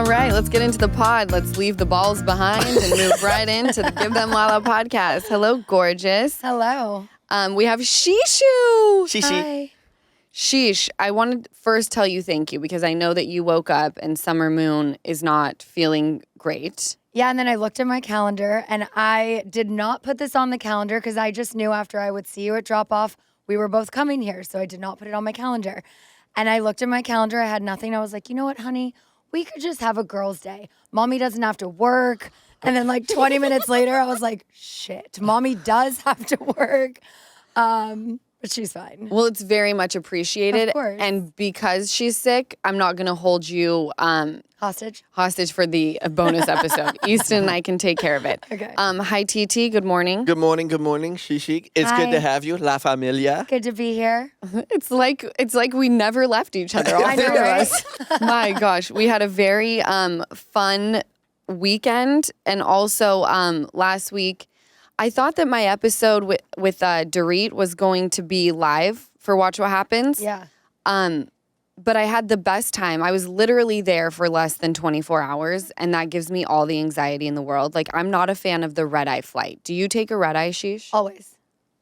right, let's get into the pod. Let's leave the balls behind and move right into the Give Them Lala podcast. Hello, gorgeous. Hello. We have Shishu. Hi. Sheesh, I wanted to first tell you thank you because I know that you woke up and Summer Moon is not feeling great. Yeah, and then I looked at my calendar, and I did not put this on the calendar because I just knew after I would see you at drop-off, we were both coming here, so I did not put it on my calendar. And I looked at my calendar, I had nothing. I was like, you know what, honey? We could just have a girls' day. Mommy doesn't have to work. And then like 20 minutes later, I was like, shit, Mommy does have to work. But she's fine. Well, it's very much appreciated. Of course. And because she's sick, I'm not going to hold you hostage for the bonus episode. Easton and I can take care of it. Okay. Hi, TT. Good morning. Good morning, Shishik. It's Hi. good to have you, La Familia. Good to be here. It's like we never left each other. All I know, three of right? us. My gosh, we had a very fun weekend, and also last week, I thought that my episode with Dorit was going to be live for Watch What Happens. Yeah. But I had the best time. I was literally there for less than 24 hours, and that gives me all the anxiety in the world. Like, I'm not a fan of the red-eye flight. Do you take a red-eye, Sheesh? Always.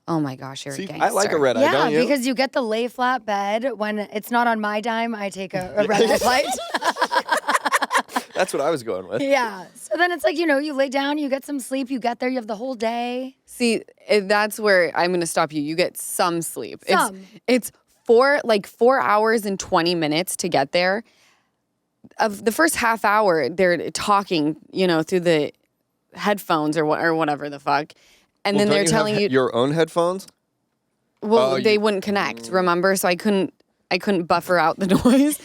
Oh, my gosh, you're a gangster. I like a red-eye, don't you? Yeah, because you get the lay flat bed. When it's not on my dime, I take a red-eye flight. That's what I was going with. Yeah. So then it's like, you lay down, you get some sleep, you get there, you have the whole day. See, that's where I'm going to stop you. You get some sleep. Some. It's 4 hours and 20 minutes to get there. Of the first half hour, they're talking, through the headphones or whatever the fuck. And then they're telling you your own headphones? Well, they wouldn't connect, remember? So I couldn't buffer out the noise.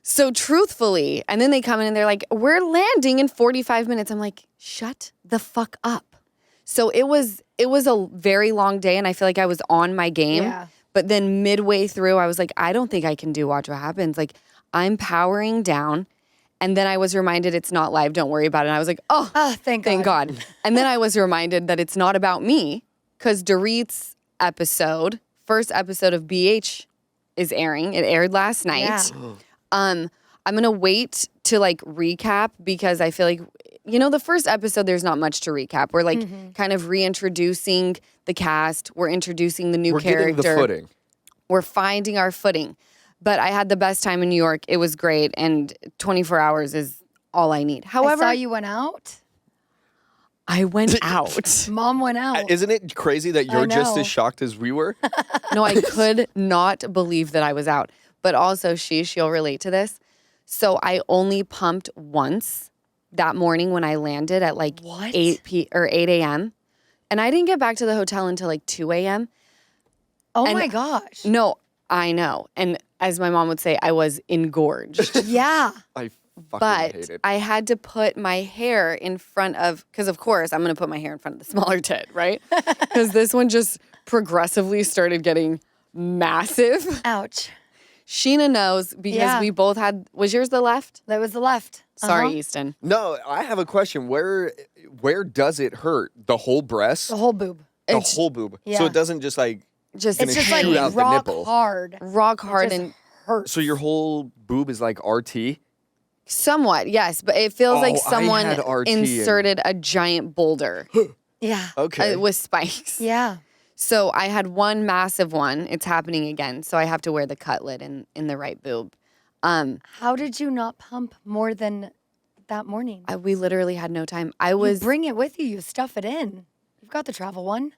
So truthfully, and then they come in and they're like, we're landing in 45 minutes. I'm like, shut the fuck up. So it was a very long day, and I feel like I was on my game. Yeah. But then midway through, I was like, I don't think I can do Watch What Happens. Like, I'm powering down. And then I was reminded it's not live. Don't worry about it. And I was like, Thank God. And then I was reminded that it's not about me because Dorit's first episode of BH is airing. It aired last night. Yeah. I'm going to wait to recap because I feel like, the first episode, there's not much to recap. We're kind of reintroducing the cast. We're introducing the new character. We're getting the footing. We're finding our footing. But I had the best time in New York. It was great. And 24 hours is all I need. However, I saw you went out. I went out. Mom went out. Isn't it crazy that you're just as shocked as we were? No, I could not believe that I was out. But also, you'll relate to this. So I only pumped once that morning when I landed at 8 a.m. And I didn't get back to the hotel until 2 a.m. Oh my gosh. No, I know. And as my mom would say, I was engorged. Yeah. I fucking hate it. I had to put my hair in front of, because of course I'm going to put my hair in front of the smaller tit, right? Because this one just progressively started getting massive. Ouch. Scheana knows because we both had, was yours the left? That was the left. Sorry, Easton. No, I have a question. Where does it hurt? The whole breast? The whole boob. The whole boob. Yeah. So it doesn't just just It's just shoot out the rock nipple. hard. rock hard It just and hurts. So your whole boob is like RT? somewhat, yes, but it feels like I someone had RT inserted a giant boulder Yeah. Okay. with spikes. Yeah. So I had one massive one. It's happening again. So I have to wear the cutlet in the right boob. How did you not pump more than that morning? We literally had no time. You bring it with you. You stuff it in. You've got the travel one.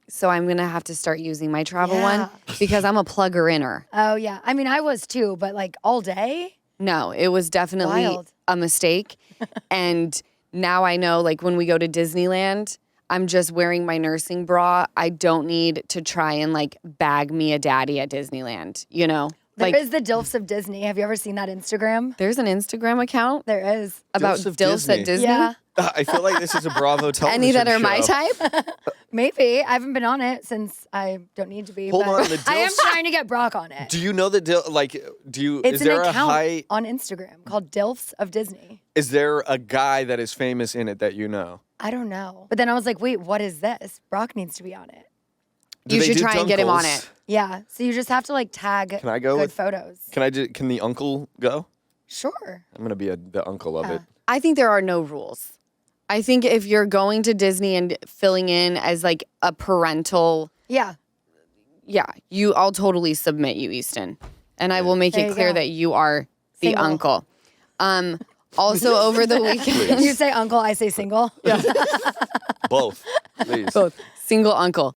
So I'm going to have to start using my travel Yeah. one because I'm a plugger-inner. Oh, yeah. I mean, I was too, but all day? No, it was definitely Wild. a mistake. And now I know, when we go to Disneyland, I'm just wearing my nursing bra. I don't need to try and bag me a daddy at Disneyland, There is the DILFs of Disney. Have you ever seen that Instagram? There's an Instagram account There is. about Dilfs of DILFs at Disney. Disney. Yeah. I feel like this is a Bravo television Any that are show. my type? Maybe. I haven't been on it since I don't need to be. Hold but on, the I am DILFs? trying to get Brock on it. Do you know that It's is there an a account high on Instagram called DILFs of Disney. is there a guy that is famous in it that you know? I don't know. But then I was like, wait, what is this? Brock needs to be on it. Do You they should do try and get him on dunkles? it. Yeah. So you just have to tag Can I go good with- photos. Can the uncle go? Sure. I'm going to be the uncle of it. I think there are no rules. I think if you're going to Disney and filling in as like a parental, Yeah. I'll totally submit you, Easton. And I will make There it you clear go. that you are the Single. uncle. Also over the weekend. You say uncle, I say single. Yeah. Both, please. Both. Single uncle.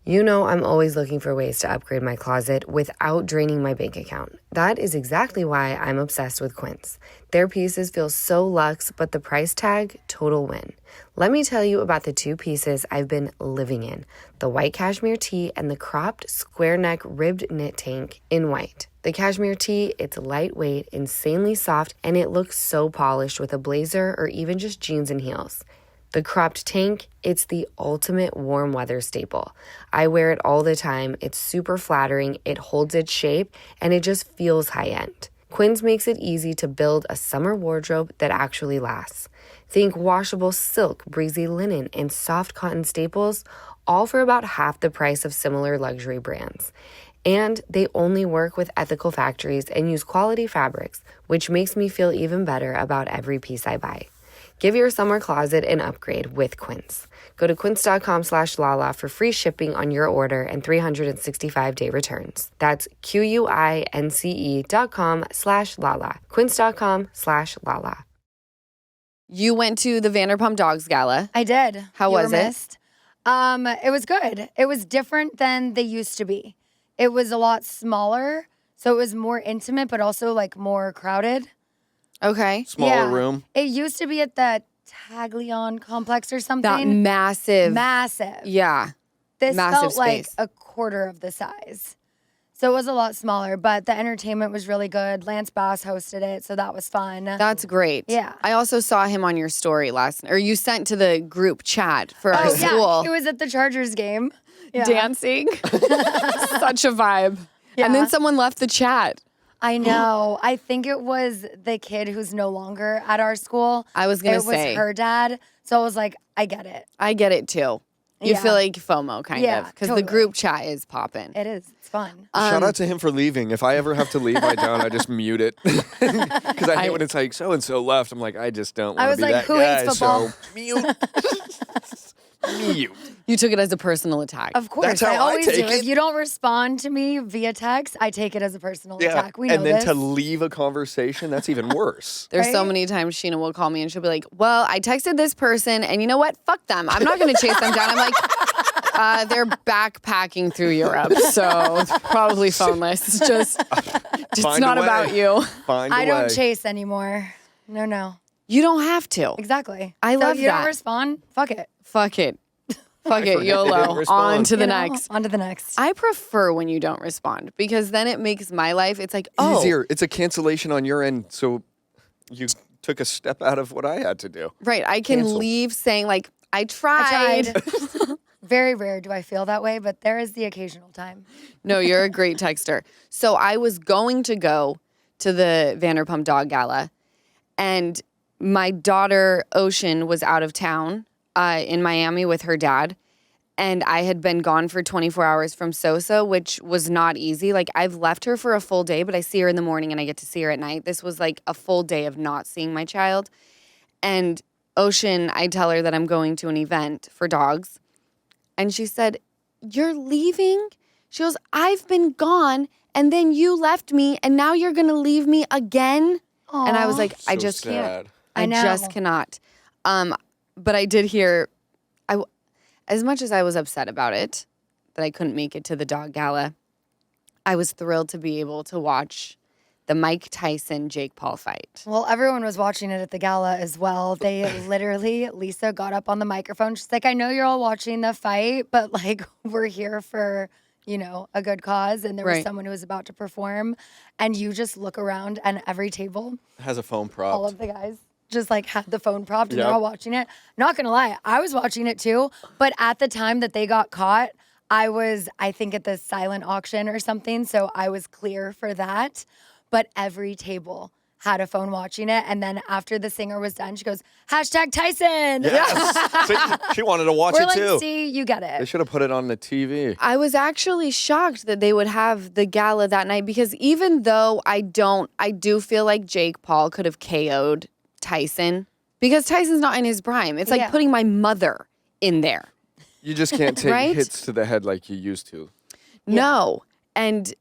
You know, I'm always looking for ways to upgrade my closet without draining my bank account. That is exactly why I'm obsessed with Quints. Their pieces feel so luxe, but the price tag, total win. Let me tell you about the two pieces I've been living in, the white cashmere tee and the cropped square neck ribbed knit tank in white. The cashmere tee, it's lightweight, insanely soft, and it looks so polished with a blazer or even just jeans and heels. The cropped tank, it's the ultimate warm weather staple. I wear it all the time. It's super flattering, it holds its shape, and it just feels high-end. Quints makes it easy to build a summer wardrobe that actually lasts. Think washable silk, breezy linen, and soft cotton staples, all for about half the price of similar luxury brands. And they only work with ethical factories and use quality fabrics, which makes me feel even better about every piece I buy. Give your summer closet an upgrade with Quints. Go to quince.com/Lala for free shipping on your order and 365-day returns. That's QUINCE.com/Lala. Quince.com/Lala. You went to the Vanderpump Dogs Gala. I did. How You was were it? missed. It was good. It was different than they used to be. It was a lot smaller, so it was more intimate, but also like more crowded. Okay. Smaller room. It used to be at the Taglion complex or something. That massive. Massive. Yeah. This massive felt like space. a quarter of the size. So it was a lot smaller, but the entertainment was really good. Lance Bass hosted it, so that was fun. That's great. Yeah. I also saw him on your story or you sent to the group chat for our Oh, school. yeah. He was at the Chargers game. Yeah. Dancing. Such a vibe. Yeah. And then someone left the chat. I know. I think it was the kid who's no longer at our school. I was going to say. It was her dad. So I was like, I get it. I get it too. You Yeah. feel like FOMO kind Yeah, of because totally. the group chat is popping. It is. It's fun. Shout out to him for leaving. If I ever have to leave, I don't. I just mute it. Because I hate when it's like so-and-so left. I'm like, I just don't I want to was be like, that who guy. hates football? So mute. Mute. You took it as a personal attack. Of course. That's how I always take do. it. If you don't respond to me via text, I take it as a personal attack. We know and then this. to leave a conversation, that's even worse. There's so Right? many times Scheana will call me and she'll be like, well, I texted this person and you know what? Fuck them. I'm not going to chase them down. I'm like, they're backpacking through Europe, so it's probably phoneless. It's just Find not a way. about you. Find a I don't way. chase anymore. No. You don't have to. Exactly. I so love if you that. don't respond, fuck it. Fuck it. Fuck it, forget they didn't YOLO. respond. On to the You know? next. On to the next. I prefer when you don't respond because then it makes my life, it's like, oh. Easier. It's a cancellation on your end, so you took a step out of what I had to do. Right. I can Cancel. leave saying, like, I I tried. tried. Very rare do I feel that way, but there is the occasional time. No, you're a great texter. So I was going to go to the Vanderpump Dog Gala, and my daughter, Ocean, was out of town in Miami with her dad. And I had been gone for 24 hours from Sosa, which was not easy. Like, I've left her for a full day, but I see her in the morning and I get to see her at night. This was like a full day of not seeing my child. And Ocean, I tell her that I'm going to an event for dogs. And she said, you're leaving? She goes, I've been gone and then you left me and now you're going to leave me again? And I was like, I So just can't. sad. I know. just cannot. But I did hear, as much as I was upset about it, that I couldn't make it to the dog gala, I was thrilled to be able to watch the Mike Tyson Jake Paul fight. Well, everyone was watching it at the gala as well. They literally, Lisa got up on the microphone. She's like, I know you're all watching the fight, but like, we're here for, you know, a good cause. And there was Right. someone who was about to perform. And you just look around and every table, Has a phone prop. all of the guys just like had the phone propped and they're Yep. all watching it. Not gonna lie, I was watching it too. But at the time that they got caught, I was, I think, at the silent auction or something. So I was clear for that. But every table had a phone watching it. And then after the singer was done, she goes, #Tyson. Yes. See, she wanted to watch We're it like, too. see, you get They it. should have put it on the TV. I was actually shocked that they would have the gala that night because even though I do feel like Jake Paul could have KO'd Tyson because Tyson's not in his prime. It's like Yeah. putting my mother in there. You just can't take Right? hits to the head like you used to. No. And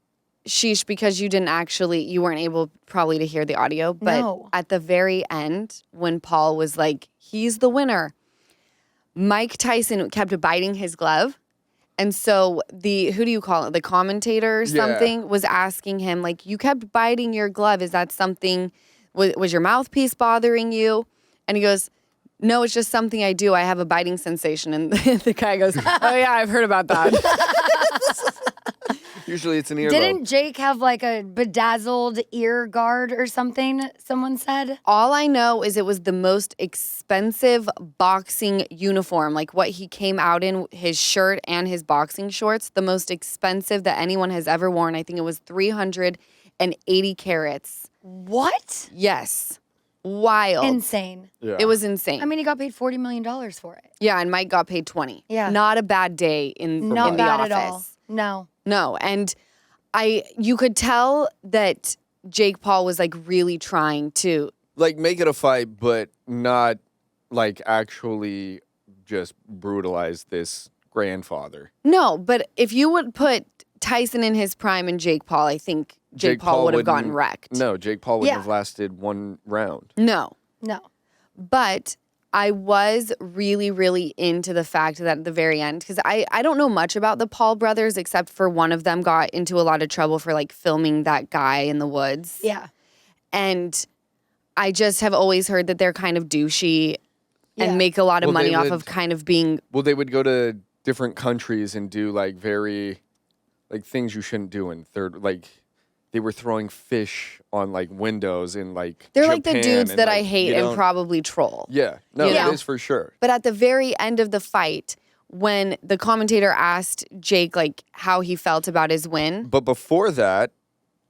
sheesh, because you weren't able probably to hear the audio, but No. at the very end, when Paul was like, he's the winner, Mike Tyson kept biting his glove. And so who do you call it? The commentator or something was asking him, like, you kept biting your glove. Is that something, was your mouthpiece bothering you? And he goes, no, it's just something I do. I have a biting sensation. And the guy goes, oh yeah, I've heard about that. Usually it's an earlobe. Didn't Jake have like a bedazzled ear guard or something, someone said? All I know is it was the most expensive boxing uniform. Like what he came out in, his shirt and his boxing shorts, the most expensive that anyone has ever worn. I think it was 380 carats. What? Yes. Wild. Insane. Yeah. It was insane. I mean, he got paid $40 million for it. yeah, and Mike got paid 20. Yeah. Not a bad day in Not the bad office. at all. No. No, and you could tell that Jake Paul was like really trying to. like make it a fight, but not like actually just brutalize this grandfather. No, but if you would put Tyson in his prime and Jake Paul, I think Jake Paul would have gotten wouldn't- wrecked. No, Jake Paul wouldn't Yeah. have lasted one round. No. No. But I was really, really into the fact that at the very end, because I don't know much about the Paul brothers except for one of them got into a lot of trouble for like filming that guy in the woods. Yeah. And I just have always heard that they're kind of douchey Yeah. and make a lot of Well, money they off would- of kind of being. Well, they would go to different countries and do like very, like things you shouldn't do in third, like they were throwing fish on like windows in like They're like the Japan dudes and, that like, I hate you and don't- probably troll. Yeah, no, You know? it is for sure. But at the very end of the fight, when the commentator asked Jake like how he felt about his win, But before that,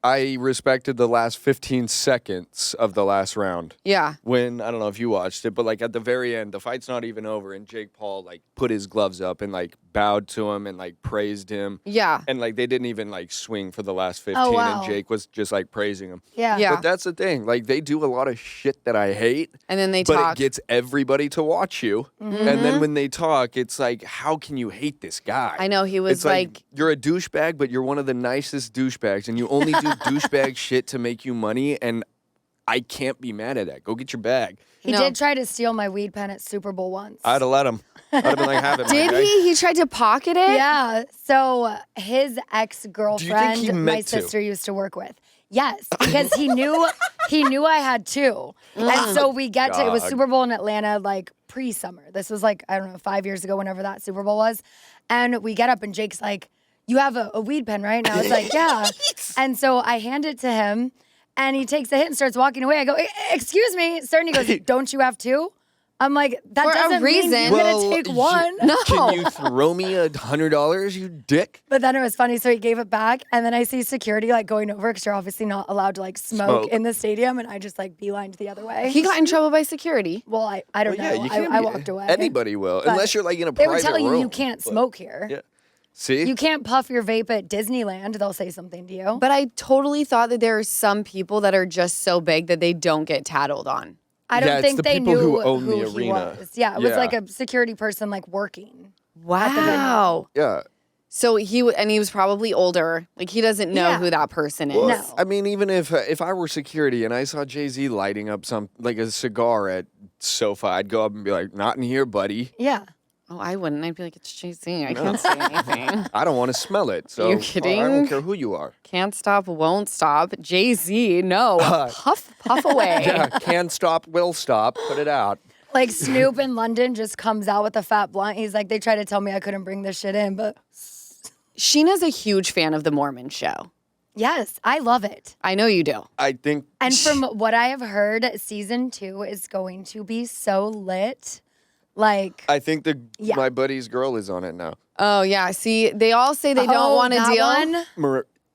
I respected the last 15 seconds of the last round. yeah, When, I don't know if you watched it, but like at the very end, the fight's not even over, and Jake Paul like put his gloves up and like bowed to him and like praised him. yeah, And like they didn't even like swing for the last 15, Oh, wow. and Jake was just like praising him. Yeah. Yeah. But that's the thing. Like they do a lot of shit that I hate, and then they but talk. it gets everybody to watch you. Mm-hmm. And then when they talk, it's like, how can you hate this guy? I know he was It's like, you're a douchebag, but you're one of the nicest douchebags, and you only do douchebag shit to make you money, and I can't be mad at that. Go get your bag. He No. did try to steal my weed pen at Super Bowl once. I'd have let him. I'd have been like, have it, my Did guy. he? He tried to pocket it? Yeah. So his ex-girlfriend, he my meant to? sister used to work with. Yes, because he knew I had two. And so we get to, it was God. Super Bowl in Atlanta, like pre-summer. This was like, I don't know, 5 years ago, whenever that Super Bowl was. And we get up and Jake's like, you have a weed pen, right? And I was like, yeah. And so I hand it to him and he takes a hit and starts walking away. I go, excuse me, sir. And he goes, don't you have two? I'm like, that For a doesn't mean reason. you're going to take one. No. Can you throw me $100, you dick? But then it was funny. So he gave it back. And then I see security like going over because you're obviously not allowed to like smoke in the stadium. And I just like beelined the other way. He got in trouble by security. Well, I don't Well, know. you can't I be- walked away. Anybody will, But unless you're like in a They private were telling room. you can't But- smoke here. Yeah. See? You can't puff your vape at Disneyland. They'll say something to you. But I totally thought that there are some people that are just so big that they don't get tattled on. I don't Yeah, it's think the they people knew who own the he arena. was. Yeah, it was Yeah. like a security person like working. Wow. Yeah. So he was probably older. Like he doesn't know Yeah. who that person is. Well, No. I mean, even if I were security and I saw Jay-Z lighting up some like a cigar at SoFi, I'd go up and be like, "Not in here, buddy. Yeah. Oh, I wouldn't. I'd be like, it's Jay-Z. I can't say anything. I don't want to smell it." So You I kidding? don't care who you are. Can't stop, won't stop. Jay-Z, no. Puff away. Yeah, can stop, will stop. Put it out. Like Snoop in London just comes out with a fat blunt. He's like, they tried to tell me I couldn't bring this shit in, but Scheana's a huge fan of The Mormon Show. yes, I love it. I know you do. I think. And from what I have heard, season 2 is going to be so lit. Like, I think Yeah. my buddy's girl is on it now. Oh, yeah. See, they all say they don't want to that deal. one?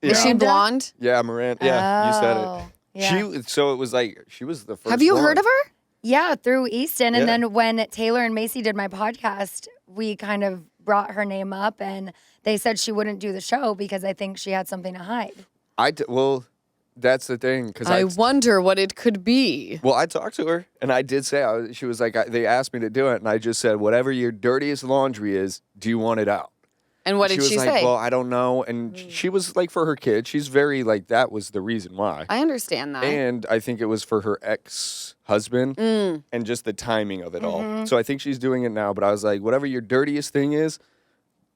Yeah. Is she Miranda? blonde? Yeah, Miranda. Yeah, you said it. Oh. Yeah. So it was like she was the first. Have you one. heard of her? Yeah, through Easton. And Yeah. then when Taylor and Macy did my podcast, we kind of brought her name up and they said she wouldn't do the show because I think she had something to hide. Well, that's the thing because I wonder what it could be. Well, I talked to her and I did say she was like they asked me to do it and I just said whatever your dirtiest laundry is, do you want it out? And what did she she was like, say? well, I don't know. And she was like, for her kid, she's very like, that was the reason why. I understand that. And I think it was for her ex-husband and just the timing of it all. So I think she's doing it now. But I was like, whatever your dirtiest thing is,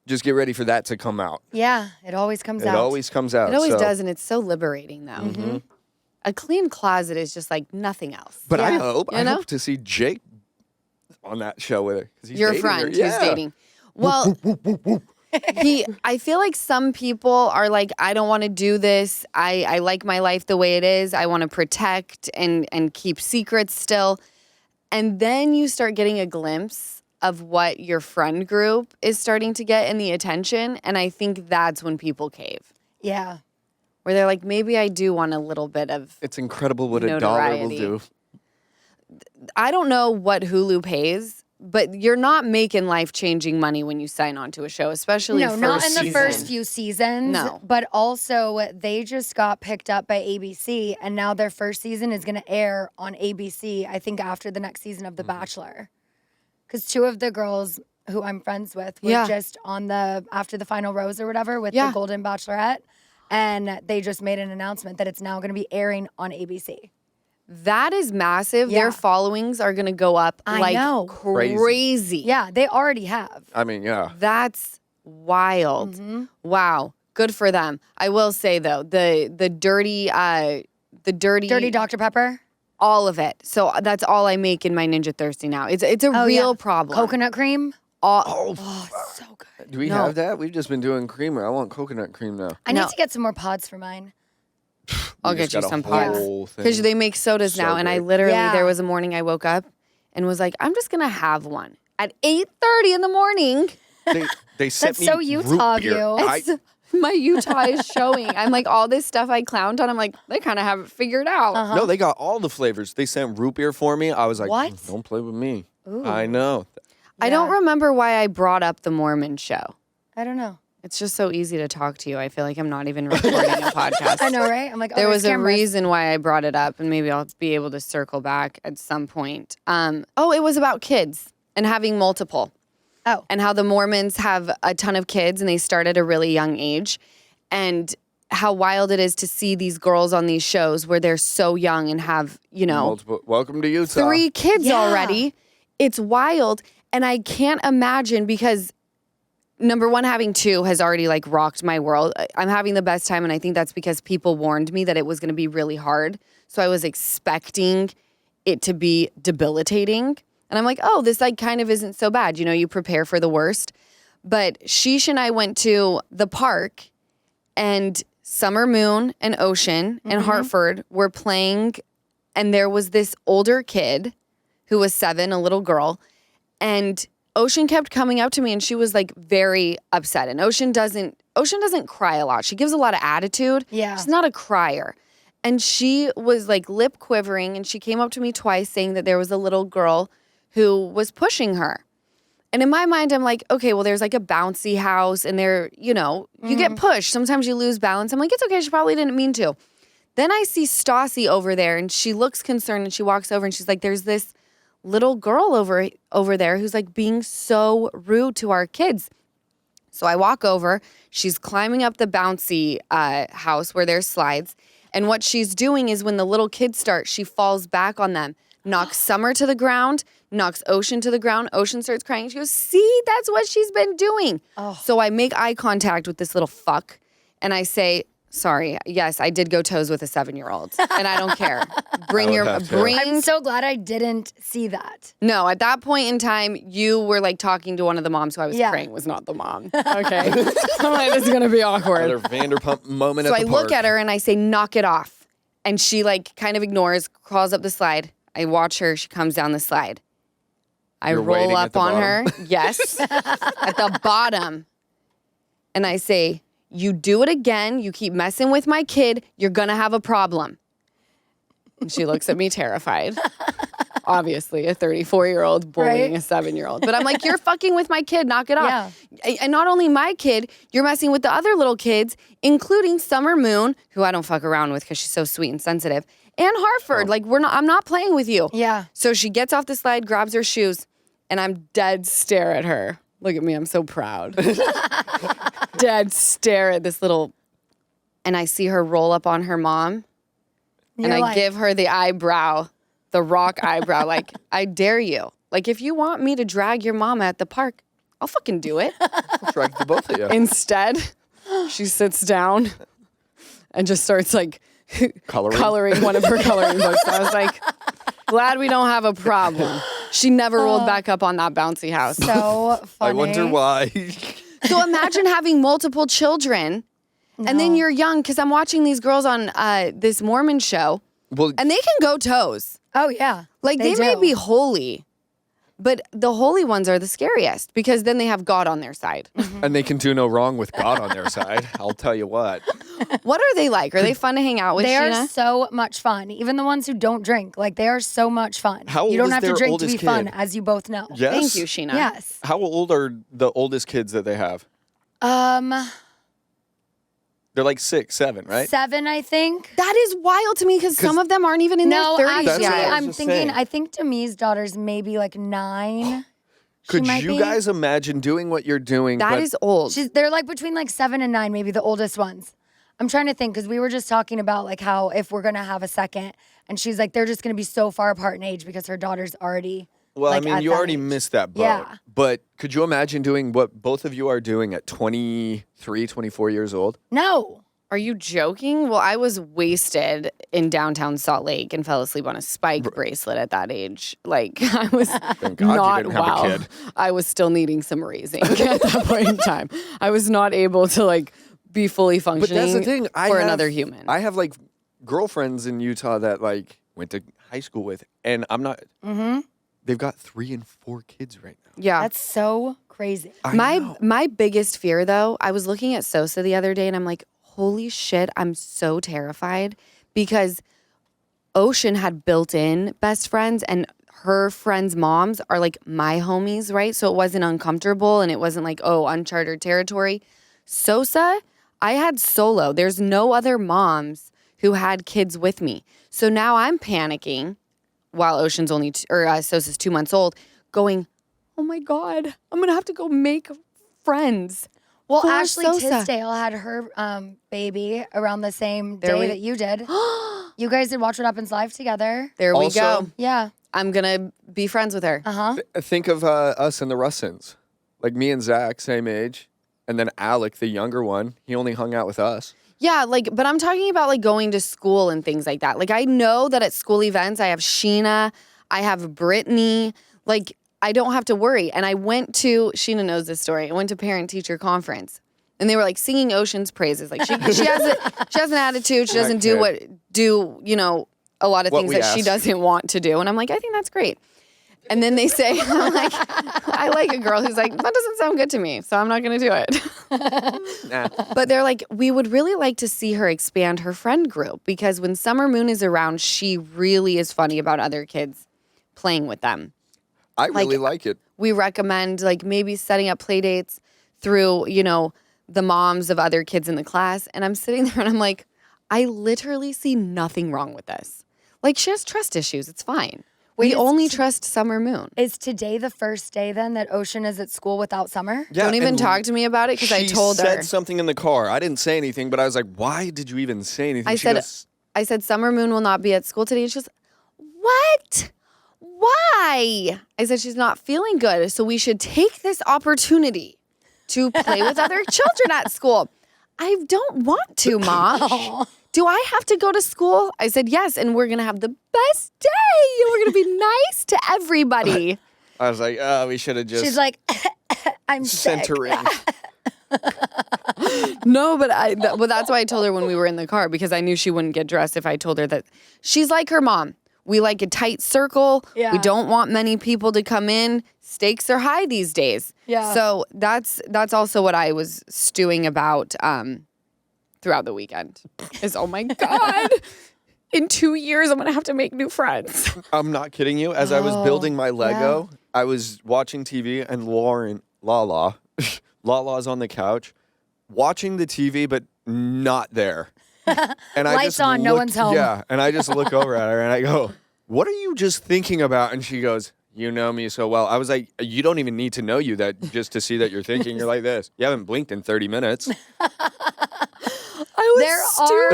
just get ready for that to come out. Yeah, it always comes out. It always comes out. It always so. does, and it's so liberating, though. A clean closet is just like nothing else. But I Yeah. hope to see Jake on that show with her. 'Cause he's Your dating friend her. who's Yeah. dating. Well, I feel like some people are like, I don't want to do this. I like my life the way it is. I want to protect and keep secrets still. And then you start getting a glimpse of what your friend group is starting to get in the attention. And I think that's when people cave. Yeah. Where they're like, maybe I do want a little bit of. It's incredible what a dollar will Notoriety. do. I don't know what Hulu pays, but you're not making life-changing money when you sign on to a show, especially No, not in the season. first few seasons. No. But also, they just got picked up by ABC, and now their first season is going to air on ABC, I think, after the next season of The Bachelor. Because two of the girls who I'm friends with were Yeah. just on after the final rose or whatever with Yeah. the Golden Bachelorette. And they just made an announcement that it's now going to be airing on ABC. That is massive. Yeah. Their followings are going to go up I like know. crazy. Yeah, they already have. I mean, yeah. That's wild. Mm-hmm. Wow. Good for them. I will say though, the dirty Dirty Dr. Pepper. all of it. So that's all I make in my Ninja Thirsty now. It's a Oh, real yeah. problem. Coconut cream. Oh, So good. Do we No. have that? We've just been doing creamer. I want coconut cream now. I No. need to get some more pods for mine. I'll We get just you got a some pods. whole thing. Because they make sodas So now. And I good. literally, Yeah. there was a morning I woke up and was like, I'm just going to have one at 8:30 in the morning. They sent That's me so Utah root beer. of you. My Utah is showing. I'm like, all this stuff I clowned on, I'm like, they kind of have it figured out. No, they got all the flavors. They sent root beer for me. I was like, What? Don't play with me. I know. I don't remember why I brought up the Mormon show. I don't know. It's just so easy to talk to you. I feel like I'm not even recording a podcast. I know, right? I'm like, oh, There there's was a cameras. reason why I brought it up, and maybe I'll be able to circle back at some point. It was about kids and having multiple. Oh. And how the Mormons have a ton of kids, and they start at a really young age. And how wild it is to see these girls on these shows where they're so young and have, Multiple. Welcome to Utah. 3 kids Yeah. already. It's wild. And I can't imagine because number one, having 2 has already like rocked my world. I'm having the best time. And I think that's because people warned me that it was going to be really hard. So I was expecting it to be debilitating. And I'm like, oh, this like kind of isn't so bad. You prepare for the worst. But Sheesh and I went to the park and Summer Moon and Ocean and Hartford were playing. And there was this older kid who was 7, a little girl. And Ocean kept coming up to me and she was like very upset. And Ocean doesn't cry a lot. She gives a lot of attitude. Yeah. She's not a crier. And she was like lip quivering and she came up to me twice saying that there was a little girl who was pushing her. And in my mind, I'm like, okay, well, there's like a bouncy house and there, you get pushed. Sometimes you lose balance. I'm like, it's okay. She probably didn't mean to. Then I see Stassi over there and she looks concerned and she walks over and she's like, there's this little girl over there who's like being so rude to our kids. So I walk over. She's climbing up the bouncy house where there's slides. And what she's doing is when the little kids start, she falls back on them, knocks Summer to the ground, knocks Ocean to the ground. Ocean starts crying. She goes, see, that's what she's been doing. Oh. So I make eye contact with this little fuck and I say, sorry, yes, I did go toes with a 7-year-old and I don't care. I'm so glad I didn't see that. No, at that point in time, you were like talking to one of the moms who I was praying was not the mom. Okay. I'm like, this is going to be awkward. Another Vanderpump moment So at I the park. look at her and I say, knock it off. And she like kind of ignores, crawls up the slide. I watch her. She comes down the slide. I You're roll waiting at up the on bottom? her. Yes. At the bottom. And I say, you do it again. You keep messing with my kid. You're going to have a problem. And she looks at me terrified. Obviously, a 34-year-old bullying Right? a 7-year-old. But I'm like, you're fucking with my kid. Knock it off. And not only my kid, you're messing with the other little kids, including Summer Moon, who I don't fuck around with because she's so sweet and sensitive, and Hartford. Like, I'm not playing with you. Yeah. So she gets off the slide, grabs her shoes, and I'm dead stare at her. Look at me, I'm so proud. Dead stare at this little, and I see her roll up on her mom, and You're I like- give her the eyebrow, the RHOC eyebrow, like, I dare you. Like, if you want me to drag your mama at the park, I'll fucking do it. I'll drag the both of you. Instead, she sits down and just starts like coloring one of her coloring books. I was like, glad we don't have a problem. She never rolled back up on that bouncy house. So funny. I wonder why. So imagine having multiple children and then you're young, because I'm watching these girls on this Mormon show, Well, and they can go toes. Oh, yeah. Like, they may do. be holy, but the holy ones are the scariest because then they have God on their side. and they can do no wrong with God on their side. I'll tell you what. What are they like? Are they fun to hang out with, They are Scheana? so much fun. Even the ones who don't drink, like they are so much fun. How you old don't is have to their drink to be oldest fun, kid? as you both know. Yes. Thank you, Scheana. Yes. How old are the oldest kids that they have? They're like 6, 7, right? 7, I think. That is wild to me because some of them aren't even in No, their 30s That's actually, what I yet. was I'm just thinking. saying. I think Demi's daughter's maybe like 9. Could might you be. guys imagine doing what you're doing? That but is old. They're like between like 7 and 9, maybe the oldest ones. I'm trying to think because we were just talking about like how if we're gonna have a second, and she's like they're just gonna be so far apart in age because her daughter's already. Well, like, I mean, at you that already age. missed that boat. Yeah. But could you imagine doing what both of you are doing at 23, 24 years old? No. Are you joking? Well, I was wasted in downtown Salt Lake and fell asleep on a spike bracelet at that age. Like, I was Thank God you not didn't have a well. kid. I was still needing some raising at that point in time. I was not able to like be fully But functioning that's the thing. for another human. I have like girlfriends in Utah that like went to high school with, and I'm not. Mm-hmm. They've got 3 and 4 kids right now. yeah. That's so crazy. I know. My biggest fear though, I was looking at Sosa the other day and I'm like, holy shit, I'm so terrified because Ocean had built in best friends and her friends' moms are like my homies, right? So it wasn't uncomfortable and it wasn't like, oh, uncharted territory. Sosa, I had solo. There's no other moms who had kids with me. So now I'm panicking while Ocean's only, Sosa's 2 months old, going, oh my God, I'm going to have to go make friends. Well, for Ashley Sosa. Tisdale had her baby around the same There day we- that you did. You guys did Watch What Happens Live together. There we Also- go. Yeah. I'm going to be friends with her. Uh-huh. Think of us and the Russins. Like me and Zach, same age. And then Alec, the younger one, he only hung out with us. Yeah, like, but I'm talking about like going to school and things like that. Like, I know that at school events, I have Scheana, I have Brittany, like, I don't have to worry. And I went to, Scheana knows this story, I went to parent-teacher conference. And they were like singing Ocean's praises. Like, she has an attitude. She doesn't Okay. do a lot of What things we that she ask. doesn't want to do. And I'm like, I think that's great. And then they say, I'm like, I like a girl who's like, that doesn't sound good to me, so I'm not going to do it. Nah. But they're like, we would really like to see her expand her friend group because when Summer Moon is around, she really is funny about other kids playing with them. I really like it. We recommend like maybe setting up play dates through, the moms of other kids in the class. And I'm sitting there and I'm like, I literally see nothing wrong with this. Like, she has trust issues. It's fine. Wait, we is only trust Summer Moon. Is today the first day then that Ocean is at school without Summer? Yeah, Don't even and talk to me about it because I told She her. said something in the car. I didn't say anything, but I was like, why did you even say anything? I She said, goes, I said, Summer Moon will not be at school today. And she goes, what? Why? I said, she's not feeling good. So we should take this opportunity to play with other children at school. I don't want to, Mom. Do I have to go to school? I said, yes. And we're going to have the best day. We're going to be nice to everybody. I was like, we should have just She's like, I'm sick. sent her in. No, but that's why I told her when we were in the car because I knew she wouldn't get dressed if I told her that she's like her mom. We like a tight circle. Yeah. We don't want many people to come in. Stakes are high these days. Yeah. So that's also what I was stewing about throughout the weekend. Is oh my God. in 2 years, I'm going to have to make new friends. I'm not kidding you. As I was building my Lego, I was watching TV and Lala, Lala's on the couch, watching the TV, but not there. And I Lights just on, no one's home. Yeah, and I just look over at her and I go, what are you just thinking about? And she goes, you know me so well. I was like, you don't even need to know you that just to see that you're thinking you're like this. You haven't blinked in 30 minutes. There are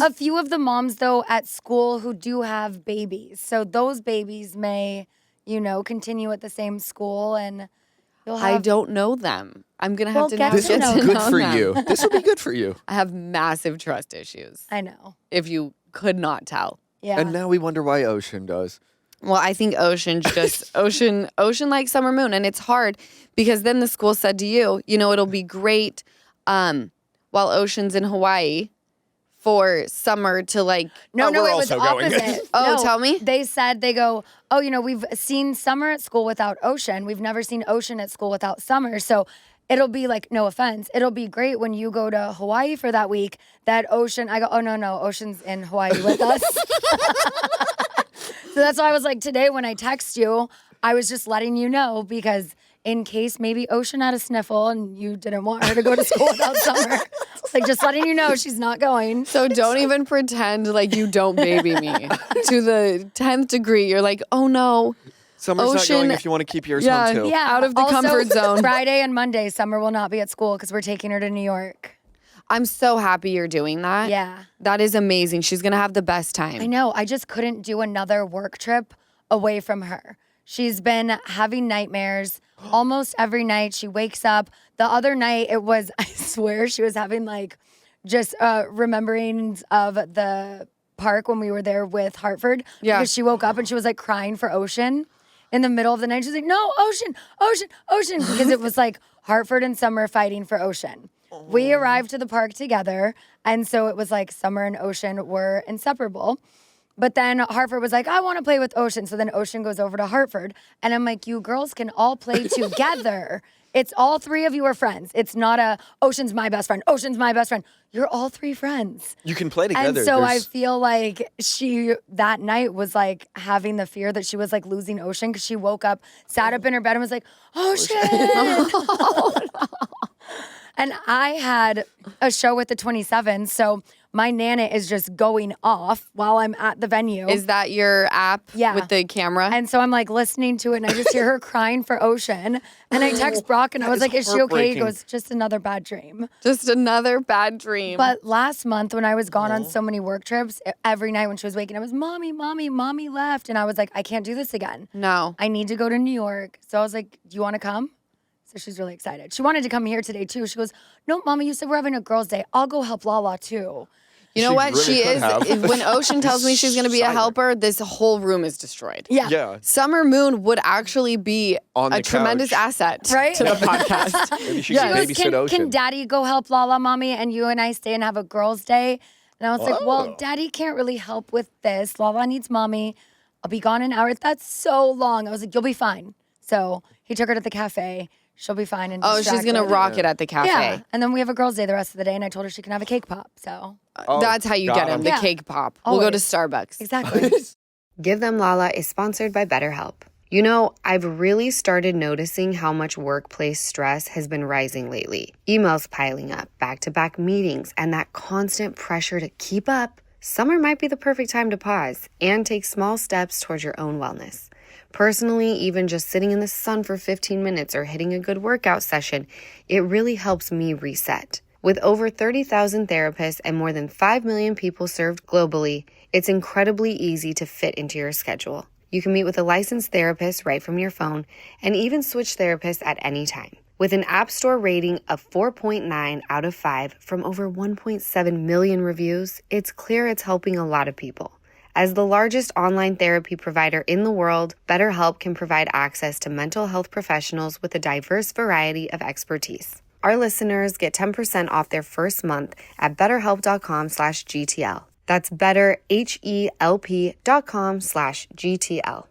a few of the moms, though, at school who do have babies. So those babies may, continue at the same school and you'll have... I don't know them. I'm going to have to now This will get be to good know for them. you. This will be good for you. I have massive trust issues. I know. If you could not tell. Yeah. And now we wonder why Ocean does. Well, I think Ocean's just Ocean like Summer Moon, and it's hard because then the school said to you, it'll be great while Ocean's in Hawaii for Summer to like. No, we're it was also going. opposite. Oh, No, tell me. They go, we've seen Summer at school without Ocean. We've never seen Ocean at school without Summer. So it'll be like, no offense, it'll be great when you go to Hawaii for that week that Ocean, I go, oh, no, Ocean's in Hawaii with us. So that's why I was like, today when I text you, I was just letting you know because in case maybe Ocean had a sniffle and you didn't want her to go to school without Summer. Like just letting you know she's not going. So don't even pretend like you don't baby me to the 10th degree. You're like, oh no. Summer's not Ocean- going if you want to keep yours home too. Yeah, Out of the also, comfort zone. Friday and Monday, Summer will not be at school because we're taking her to New York. I'm so happy you're doing that. Yeah. That is amazing. She's going to have the best time. I know. I just couldn't do another work trip away from her. She's been having nightmares almost every night. She wakes up. The other night, it was, I swear, she was having like just rememberings of the park when we were there with Hartford. Yeah. Because she woke up and she was like crying for Ocean in the middle of the night. She's like, no, Ocean, Ocean, Ocean. Because it was like Hartford and Summer fighting for Ocean. We arrived to the park together. And so it was like Summer and Ocean were inseparable. But then Hartford was like, I want to play with Ocean. So then Ocean goes over to Hartford. And I'm like, you girls can all play together. It's all three of you are friends. It's not a Ocean's my best friend. Ocean's my best friend. You're all three friends. You can play together. And so I feel like she, that night, was like having the fear that she was like losing Ocean because she woke up, sat up in her bed and was like, Ocean. Oh, no. And I had a show with the 27th, so my Nana is just going off while I'm at the venue. Is that your app with the camera? And so I'm like listening to it and I just hear her crying for Ocean. And I text Brock and I was like, is she okay? He goes, just another bad dream. Just another bad dream. But last month when I was gone on so many work trips, every night when she was waking, I was, Mommy, Mommy left. And I was like, I can't do this again. No. I need to go to New York. So I was like, do you want to come? So she's really excited. She wanted to come here today too. She goes, no, Mommy, you said we're having a girls' day. I'll go help Lala too. You know what? really She could is. have. When Ocean tells me she's going to be a helper, this whole room is destroyed. Yeah. Yeah. Summer Moon would actually be On a the tremendous couch. asset Right? to the podcast. Maybe she She can goes, babysit Ocean. can Daddy go help Lala, Mommy, and you and I stay and have a girls' day? And I was like, well, Oh. Daddy can't really help with this. Lala needs Mommy. I'll be gone an hour. That's so long. I was like, you'll be fine. So he took her to the cafe. She'll be fine. And Oh, she's going to distracted. rock it at the cafe. Yeah. And then we have a girls' day the rest of the day, and I told her she can have a cake pop. So That's how you got get him, him. the Yeah. cake pop. We'll go to Always. Starbucks. exactly. Give Them Lala is sponsored by BetterHelp. You know, I've really started noticing how much workplace stress has been rising lately. Emails piling up, back-to-back meetings, and that constant pressure to keep up. Summer might be the perfect time to pause and take small steps towards your own wellness. Personally, even just sitting in the sun for 15 minutes or hitting a good workout session, it really helps me reset. With over 30,000 therapists and more than 5 million people served globally, it's incredibly easy to fit into your schedule. You can meet with a licensed therapist right from your phone and even switch therapists at any time. With an App Store rating of 4.9 out of 5 from over 1.7 million reviews, it's clear it's helping a lot of people. As the largest online therapy provider in the world, BetterHelp can provide access to mental health professionals with a diverse variety of expertise. Our listeners get 10% off their first month at betterhelp.com/GTL. That's betterhelp.com/GTL.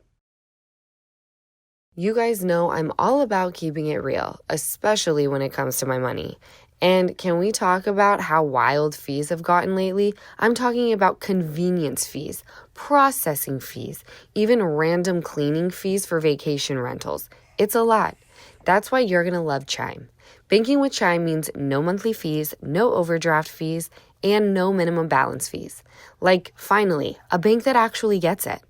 You guys know I'm all about keeping it real, especially when it comes to my money. And can we talk about how wild fees have gotten lately? I'm talking about convenience fees, processing fees, even random cleaning fees for vacation rentals. It's a lot. That's why you're going to love Chime. Banking with Chime means no monthly fees, no overdraft fees, and no minimum balance fees. Like, finally, a bank that actually gets it.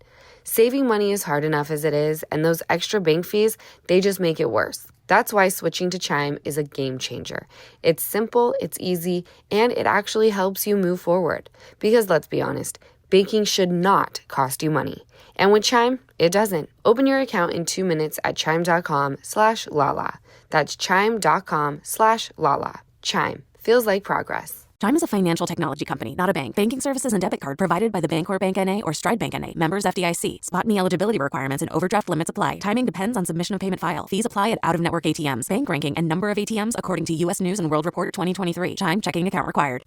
Saving money is hard enough as it is, and those extra bank fees, they just make it worse. That's why switching to Chime is a game changer. It's simple, it's easy, and it actually helps you move forward. Because let's be honest, banking should not cost you money. And with Chime, it doesn't. Open your account in 2 minutes at chime.com/Lala. That's chime.com/Lala. Chime. Feels like progress. Chime is a financial technology company, not a bank. Banking services and debit card provided by the Bancorp Bank N.A. or Stride Bank N.A. Members FDIC. Spot me eligibility requirements and overdraft limits apply. Timing depends on submission of payment file. Fees apply at out-of-network ATMs. Bank ranking and number of ATMs according to U.S. News and World Report 2023. Chime checking account required.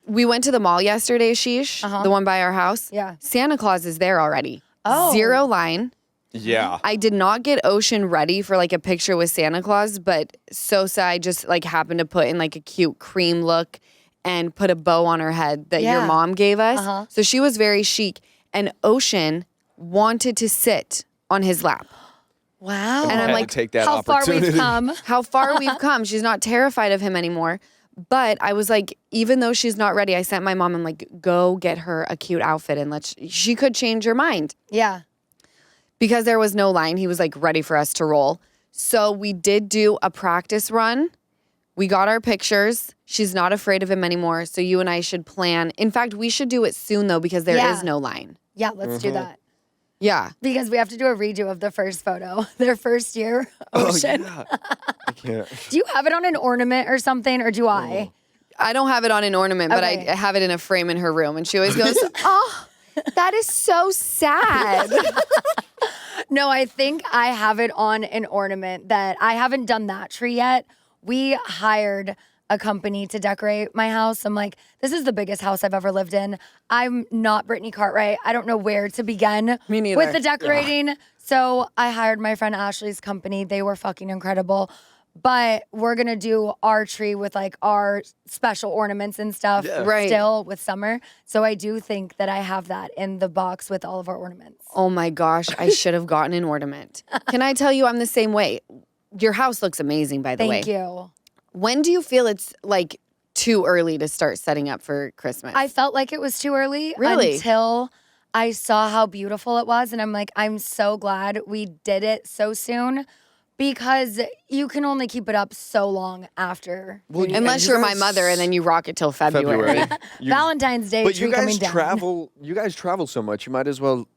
We went to the mall yesterday, Sheesh, the one by our house. Yeah. Santa Claus is there already. Oh. 0 line. Yeah. I did not get Ocean ready for like a picture with Santa Claus, but Sosa, I just like happened to put in like a cute cream look and put a bow on her head that your mom gave us. So she was very chic. And Ocean wanted to sit on his lap. Wow. And I'm like, take that how far we've come. How far we've come. She's not terrified of him anymore. But I was like, even though she's not ready, I sent my mom, I'm like, go get her a cute outfit and she could change her mind. Yeah. Because there was no line, he was like ready for us to roll. So we did do a practice run. We got our pictures. She's not afraid of him anymore. So you and I should plan. In fact, we should do it soon though, because there is no line. Yeah, let's do that. Yeah. Because we have to do a redo of the first photo. Their first year, Ocean. Oh, yeah. I can't. Do you have it on an ornament or something, or do I? I don't have it on an ornament, but I have it in a frame in her room. And she always goes, oh, that is so sad. No, I think I have it on an ornament that I haven't done that tree yet. We hired a company to decorate my house. I'm like, this is the biggest house I've ever lived in. I'm not Brittany Cartwright. I don't know where to begin Me neither. with the decorating. Yeah. So I hired my friend Ashley's company. They were fucking incredible. But we're going to do our tree with like our special ornaments and stuff still with summer. So I do think that I have that in the box with all of our ornaments. Oh my gosh, I should have gotten an ornament. Can I tell you I'm the same way? Your house looks amazing, by the way. Thank you. When do you feel it's like too early to start setting up for Christmas? I felt like it was too early Really? Until I saw how beautiful it was. And I'm like, I'm so glad we did it so soon because you can only keep it up so long after. Well, Unless you're my mother and then you rock it till February. Valentine's Day But tree you guys coming down. travel. You guys travel so much. You might as well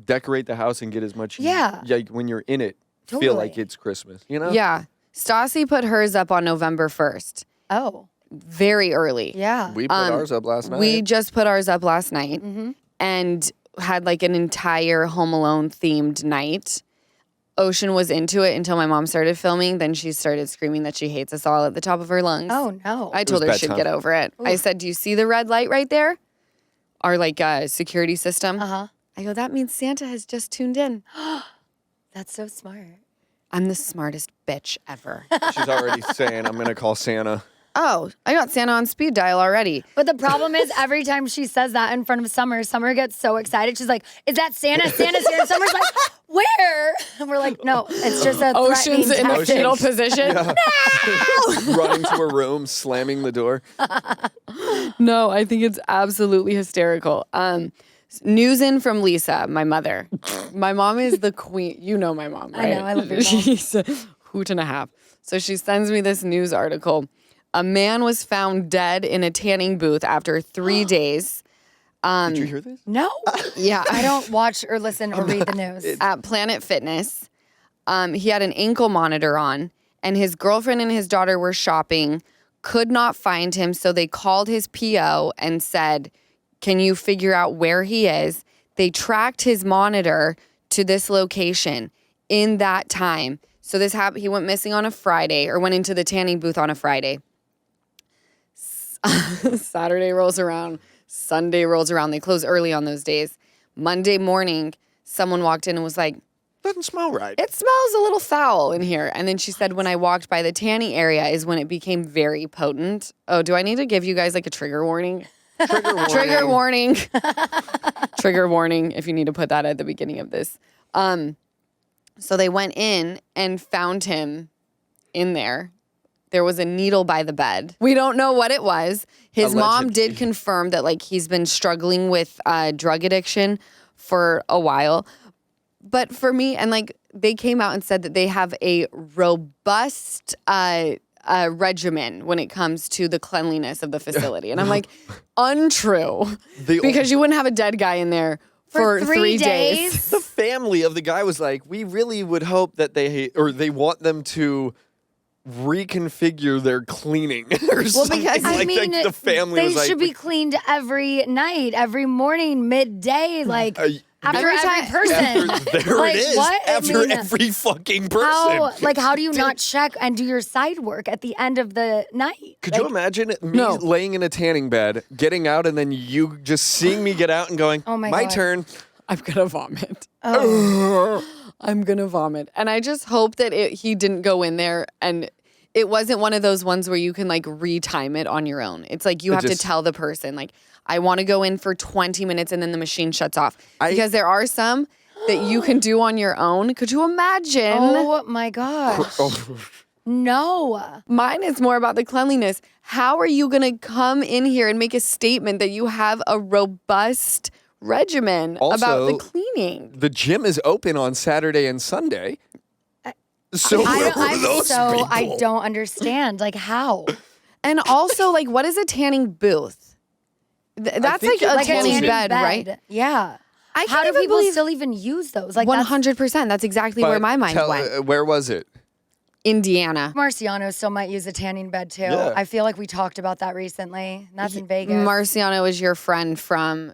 decorate the house and get as much. Yeah. Like when you're in it, feel Totally. like it's Christmas. You know. Yeah. Stassi put hers up on November 1st. Oh, Very early. yeah. We put ours up last night. We just put ours up last night and had like an entire Home Alone themed night. Ocean was into it until my mom started filming. Then she started screaming that she hates us all at the top of her lungs. Oh, no. I told her she'd bedtime. get over it. I said, do you see the red light right there? Our like security system. I go, that means Santa has just tuned in. That's so smart. I'm the smartest bitch ever. She's already saying, "I'm gonna call Santa." Oh, I got Santa on speed dial already. But the problem is every time she says that in front of Summer, Summer gets so excited. She's like, is that Santa? Santa's here. And Summer's like, where? And we're like, no, it's just a Ocean's threatening in the tactic. fetal position. Running to her room, slamming the door. No, I think it's absolutely hysterical. News in from Lisa, my mother. My mom is the queen. You know my mom, right? I know, I love your mom. She's a hoot and a half. So she sends me this news article. A man was found dead in a tanning booth after 3 days. Did you hear this? No. Yeah. I don't watch or listen or read the news. At Planet Fitness. He had an ankle monitor on, and his girlfriend and his daughter were shopping, could not find him, so they called his PO and said, can you figure out where he is? They tracked his monitor to this location in that time. So this happened. He went missing on a Friday, or went into the tanning booth on a Friday. Saturday rolls around. Sunday rolls around. They close early on those days. Monday morning, someone walked in and was like, Doesn't smell right. It smells a little foul in here. And then she said when I walked by the tanning area is when it became very potent. Oh, do I need to give you guys like a trigger warning? Trigger warning. Trigger warning. Trigger warning if you need to put that at the beginning of this. So they went in and found him in there. There was a needle by the bed. We don't know what it was. His mom did confirm that like he's been struggling with drug addiction for a while. But for me, and like they came out and said that they have a robust regimen when it comes to the cleanliness of the facility. And I'm like, untrue. Because you wouldn't have a dead guy in there for 3 days. The family of the guy was like, we really would hope that they want them to reconfigure their cleaning or something. Because I mean, the family they was like, should be cleaned every night, every morning, midday, like after every person. There like, it is. What? After every fucking person. How do you not check and do your side work at the end of the night? Could you imagine me laying in a tanning bed, getting out, and then you just seeing me get out and going, oh my God. turn. I'm going to vomit. Oh. I'm going to vomit. And I just hope that he didn't go in there and it wasn't one of those ones where you can like retime it on your own. It's like you have to tell the person like, I want to go in for 20 minutes and then the machine shuts off. Because there are some that you can do on your own. Could you imagine? Oh my gosh. No. Mine is more about the cleanliness. How are you going to come in here and make a statement that you have a robust regimen about the cleaning? The gym is open on Saturday and Sunday. So I don't understand. Like how? And also, like, what is a tanning booth? That's like a tanning bed, right? Yeah. How do people still even use those? Like 100%. That's exactly where my mind went. Where was it? Indiana. Marciano still might use a tanning bed too. Yeah. I feel like we talked about that recently. That's in Vegas. Marciano is your friend from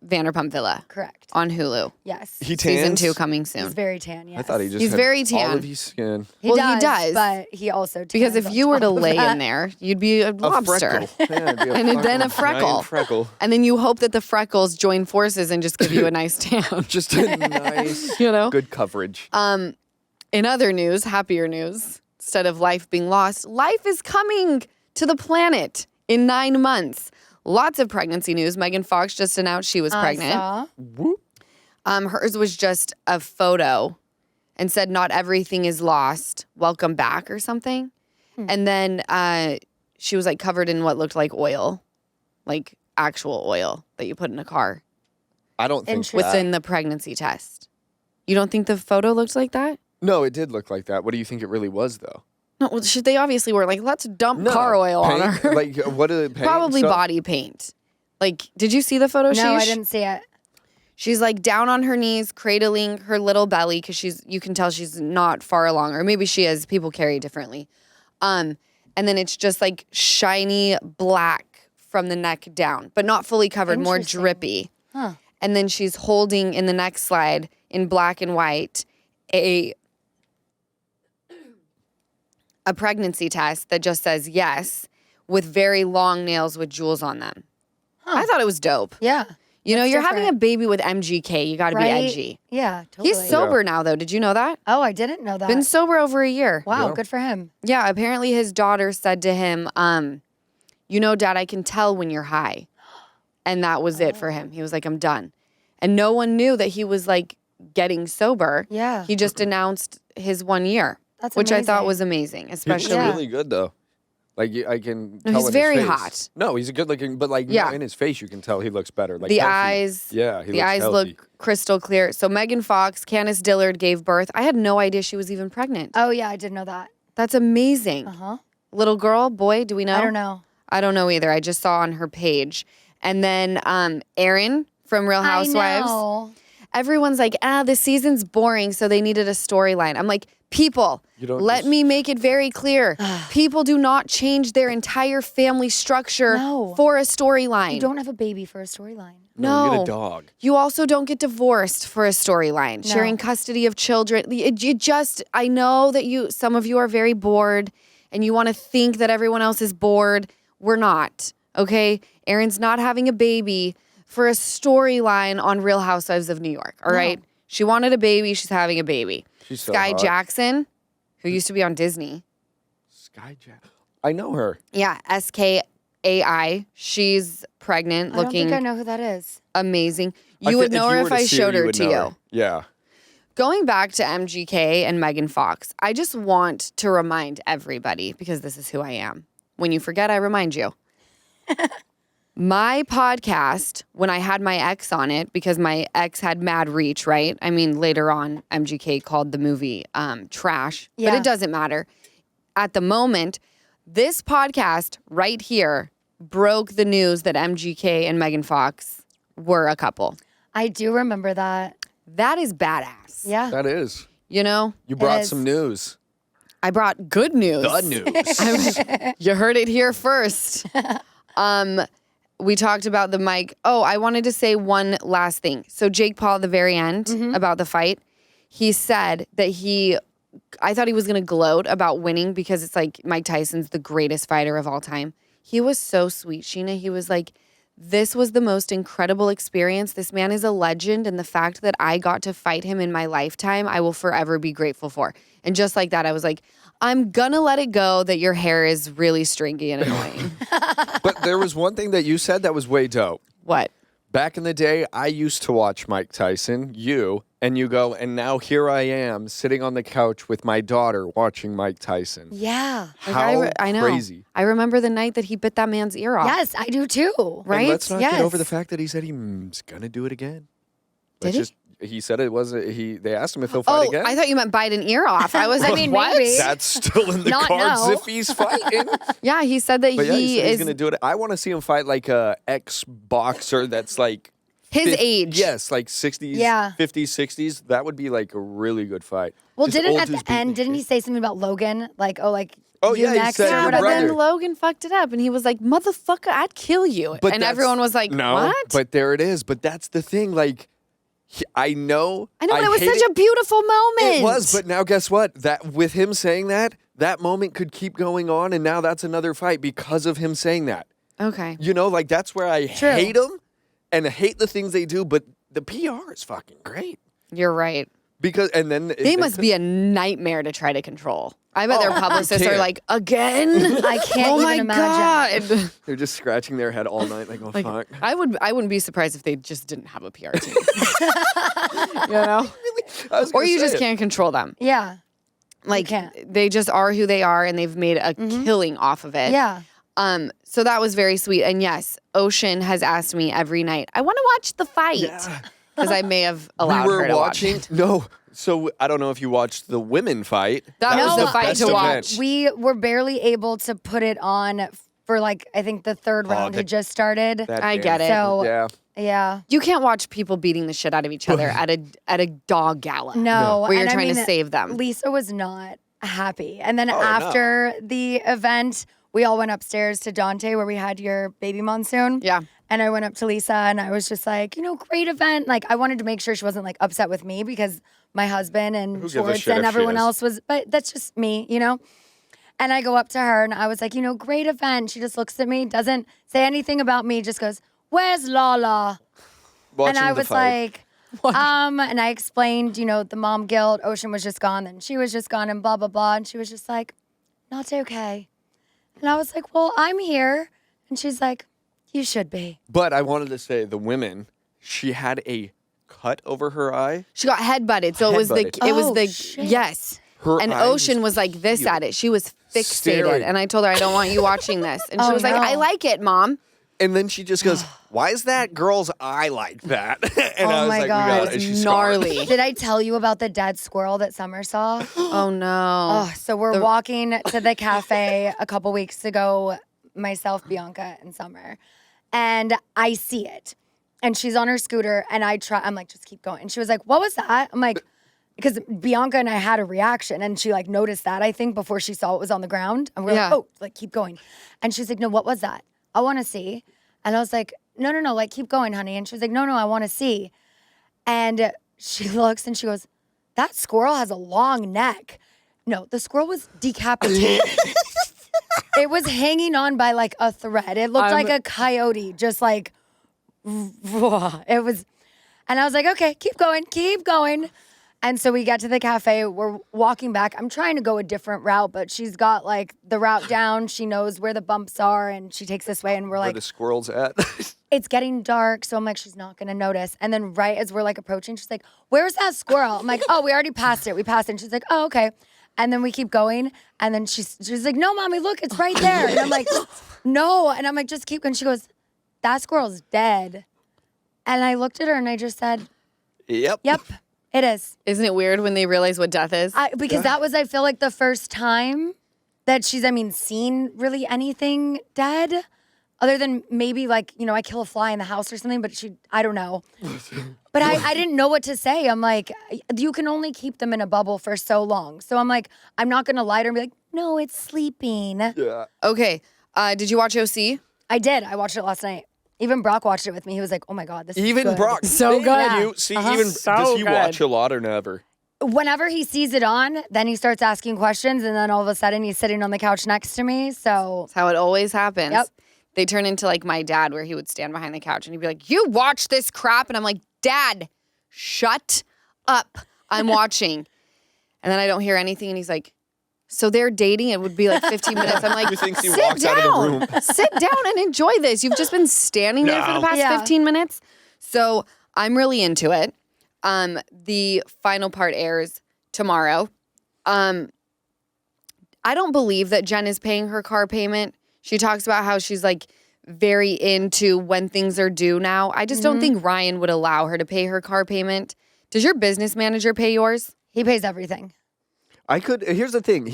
Vanderpump Villa. Correct. On Hulu. Yes. He Season tans? 2 coming soon. He's very tan, yes. I thought he just He's had very tan. olive skin. He does, does. but he also tans Because if you were to on top of lay that. in there, you'd be a lobster. And then a freckle. freckle. And then you hope that the freckles join forces and just give you a nice tan. Just a nice, good coverage. In other news, happier news, instead of life being lost, life is coming to the planet in 9 months. Lots of pregnancy news. Megan Fox just announced she was pregnant. Whoop. Hers was just a photo and said, not everything is lost. Welcome back or something. And then she was like covered in what looked like oil, like actual oil that you put in a car. I don't think within the pregnancy test. You don't think the photo looked like that? No, it did look like that. What do you think it really was, though? No, well, they obviously were like, let's dump car oil on her. Like, what did it paint? Probably body paint. Like, did you see the photo? No, I didn't see it. She's like down on her knees, cradling her little belly because you can tell she's not far along, or maybe she is. People carry differently. And then it's just like shiny black from the neck down, but not fully covered, more drippy. Huh. And then she's holding in the next slide in black and white a pregnancy test that just says yes with very long nails with jewels on them. Huh. I thought it was dope. Yeah. You know, you're having a baby with MGK. You got to be edgy. Yeah, totally. He's sober now, though. Did you know that? Oh, I didn't know that. Been sober over a year. Wow, good for him. Yeah, apparently his daughter said to him, you know, Dad, I can tell when you're high. And that was it for him. He was like, I'm done. And no one knew that he was like getting sober. Yeah. He just announced his 1 year. That's which I thought amazing. was amazing, especially. He's really good, though. Like, I can tell he's in very his face. hot. No, he's a good looking, but like in his face, you can tell he looks better. Like the healthy. eyes. Yeah, he the looks eyes healthy. look crystal clear. So Megan Fox, Candace Dillard gave birth. I had no idea she was even pregnant. Oh, yeah, I did know that. That's amazing. Uh-huh. Little girl, boy, do we know? I don't know. I don't know either. I just saw on her page. And then Erin from Real Housewives. I know. Everyone's like, this season's boring, so they needed a storyline. I'm like, people, let me make it very clear. People do not change their entire family structure for a storyline. You don't have a baby for a storyline. No, you get a dog. You also don't get divorced for a storyline. Sharing custody of children. I know that some of you are very bored and you want to think that everyone else is bored. We're not, okay? Erin's not having a baby for a storyline on Real Housewives of New York, all right? She wanted a baby. She's having a baby. She's so Sky hot. Jackson, who used to be on Disney. Sky Jack. I know her. Yeah, SKAI. She's pregnant, I don't looking think I know who that is. amazing. You would know her if I showed her to you. Yeah. Going back to MGK and Megan Fox, I just want to remind everybody, because this is who I am. When you forget, I remind you. My podcast, when I had my ex on it, because my ex had mad reach, right? I mean, later on, MGK called the movie trash, but Yeah. it doesn't matter. At the moment, this podcast right here broke the news that MGK and Megan Fox were a couple. I do remember that. That is badass. Yeah. That is. You know? You brought is. some news. I brought good news. The news. You heard it here first. We talked about the mic. Oh, I wanted to say one last thing. So Jake Paul at the very end about the fight, he said that I thought he was going to gloat about winning because it's like Mike Tyson's the greatest fighter of all time. He was so sweet, Scheana. He was like, this was the most incredible experience. This man is a legend, and the fact that I got to fight him in my lifetime, I will forever be grateful for. And just like that, I was like, I'm gonna let it go that your hair is really stringy and annoying. But there was one thing that you said that was way dope. What? Back in the day, I used to watch Mike Tyson, and you go, and now here I am sitting on the couch with my daughter watching Mike Tyson. Yeah. How I know. crazy. I remember the night that he bit that man's ear off. Yes, I do too. Right? And let's not get Yes. over the fact that he said he's gonna do it again. Did he? He said it wasn't. They asked him if he'll fight Oh, again. I thought you meant bite an ear off. I was like, mean, what? maybe. That's still in the Not cards now. if he's fighting. Yeah, he said that But yeah, he he said he's is gonna do it. I want to see him fight like a ex-boxer that's like his age. Yes, like 60s, Yeah. 50s, 60s. That would be like a really good fight. Well, Just didn't old at dudes the beating end, didn't he kids. say something about Logan? Like, Oh, you yeah, he next said or your Yeah, but whatever? then brother. Logan fucked it up, and he was like, "Motherfucker, I'd kill you." And that's- everyone was like, no, "What?" But there it is. But that's the thing. Like, I know. I know, but it was hate such a beautiful moment. It was, but now guess what? That with him saying that moment could keep going on, and now that's another fight because of him saying that. Okay. You know, like that's where I True. hate them and I hate the things they do, but the PR is fucking great. You're right. Because and then They must be a nightmare to try to control. I bet their publicists are can't. like, again? I can't Oh even my imagine. God. they're just scratching their head all night, like, oh fuck. I wouldn't be surprised if they just didn't have a PR team. You know? I was Or gonna you say just it. can't control them. Yeah. Like can't. they just are who they are, and they've made a killing off of it. Yeah. So that was very sweet. And yes, Ocean has asked me every night, I want to watch the fight. Because I may have allowed we were her to watching. watch it. No, so I don't know if you watched the women fight. That was the fight best to event. watch. We were barely able to put it on for like, I think the third round had just started. That I damn- get it. So- yeah. Yeah. You can't watch people beating the shit out of each other at a dog gala. No. Where you're and I trying to mean, save them. Lisa was not happy. And then no. after the event, we all went upstairs to Dante where we had your baby monsoon. Yeah. And I went up to Lisa and I was just like, great event. Like I wanted to make sure she wasn't like upset with me because my husband and gives a Schwartz shit and if she everyone is? else was, but that's just me, And I go up to her and I was like, great event. She just looks at me, doesn't say anything about me, just goes, "Where's Lala?" Watching And I the was fight. like, and I explained, the mom guilt, Ocean was just gone, then she was just gone and blah, blah, blah. And she was just like, not okay. And I was like, well, I'm here. And she's like, you should be. But I wanted to say the women, she had a cut over her eye. She got headbutted. So it was Headbutted. the Shit. yes. Her And eye Ocean was was like this peeled. at it. She was fixated. Staring. And I told her, I don't want you watching this. And she Oh, was like, no. I like it, Mom. And then she just goes, why is that girl's eye like that? And Oh I was my like, God. we got It's it. She's scarred. Gnarly. Did I tell you about the dead squirrel that Summer saw? Oh no. Oh, so we're walking to the cafe a couple weeks ago, myself, Bianca, and Summer. And I see it. And she's on her scooter, and I'm like, just keep going. And she was like, what was that? I'm like, because Bianca and I had a reaction, and she like noticed that, I think, before she saw it was on the ground. And we're Yeah. like, oh, like, keep going. And she's like, no, what was that? I want to see. And I was like, no, like, keep going, honey. And she was like, no, I want to see. And she looks and she goes, that squirrel has a long neck. No, the squirrel was decapitated. It was hanging on by like a thread. It looked like a coyote, just like, it was. And I was like, okay, keep going, keep going. And so we get to the cafe. We're walking back. I'm trying to go a different route, but she's got like the route down. She knows where the bumps are, and she takes this way. And we're Where like, the squirrel's at. it's getting dark. So I'm like, she's not going to notice. And then right as we're like approaching, she's like, where's that squirrel? I'm like, oh, we already passed it. We passed it. And she's like, oh, okay. And then we keep going. And then she's like, no, mommy, look, it's right there. And I'm like, no. And I'm like, just keep going. She goes, that squirrel's dead. And I looked at her and I just said, Yep. It is. Isn't it weird when they realize what death is? Because that was, I feel like, the first time that she's, seen really anything dead. Other than maybe like, I kill a fly in the house or something, but I don't know. But I didn't know what to say. I'm like, you can only keep them in a bubble for so long. So I'm like, I'm not going to lie to her and be like, no, it's sleeping. Yeah. Okay. Did you watch OC? I did. I watched it last night. Even Brock watched it with me. He was like, oh my God, this is Even good. Brock. So good. You see, even So does he good. watch a lot or never? Whenever he sees it on, then he starts asking questions, and then all of a sudden he's sitting on the couch next to me. So That's how it always happens. Yep. They turn into like my dad, where he would stand behind the couch and he'd be like, you watch this crap. And I'm like, Dad, shut up. I'm watching. And then I don't hear anything. And he's like, so they're dating? It would be like 15 minutes. I'm like, He thinks he sit walks down. out of the room. Sit down and enjoy this. You've just been standing there for the past Yeah. 15 minutes. So I'm really into it. The final part airs tomorrow. I don't believe that Jen is paying her car payment. She talks about how she's like very into when things are due now. I just don't think Ryan would allow her to pay her car payment. Does your business manager pay yours? he pays everything. Here's the thing.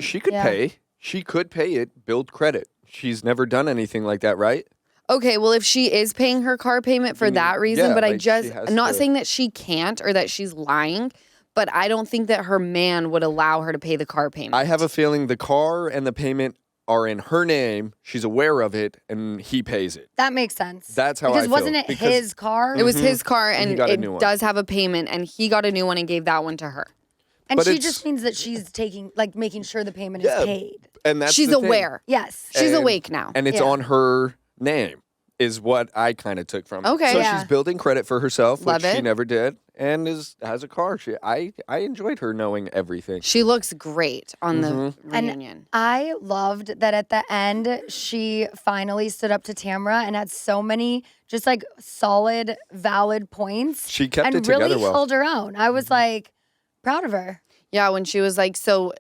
She could Yeah. pay. She could pay it, build credit. She's never done anything like that, right? Okay, well, if she is paying her car payment for that reason, yeah, but like, she has I'm not to- saying that she can't or that she's lying, but I don't think that her man would allow her to pay the car payment. I have a feeling the car and the payment are in her name. She's aware of it, and he pays it. That makes sense. That's how I because feel, wasn't it because- his car? It was his car, And he and got a it new one. does have a payment, and he got a new one and gave that one to her. and but she it's- just means that she's making sure the payment Yeah. is paid. And that's She's the thing. aware. Yes. She's And- awake now. And it's Yeah. on her name, is what I kind of took from it. Okay. So Yeah. she's building credit for herself, Love which she it. never did, and has a car. I enjoyed her knowing everything. She looks great on the And reunion. I loved that at the end, she finally stood up to Tamra and had so many just like solid, valid points. She kept and it together really well. held her own. I was like proud of her. Yeah, when she was like, so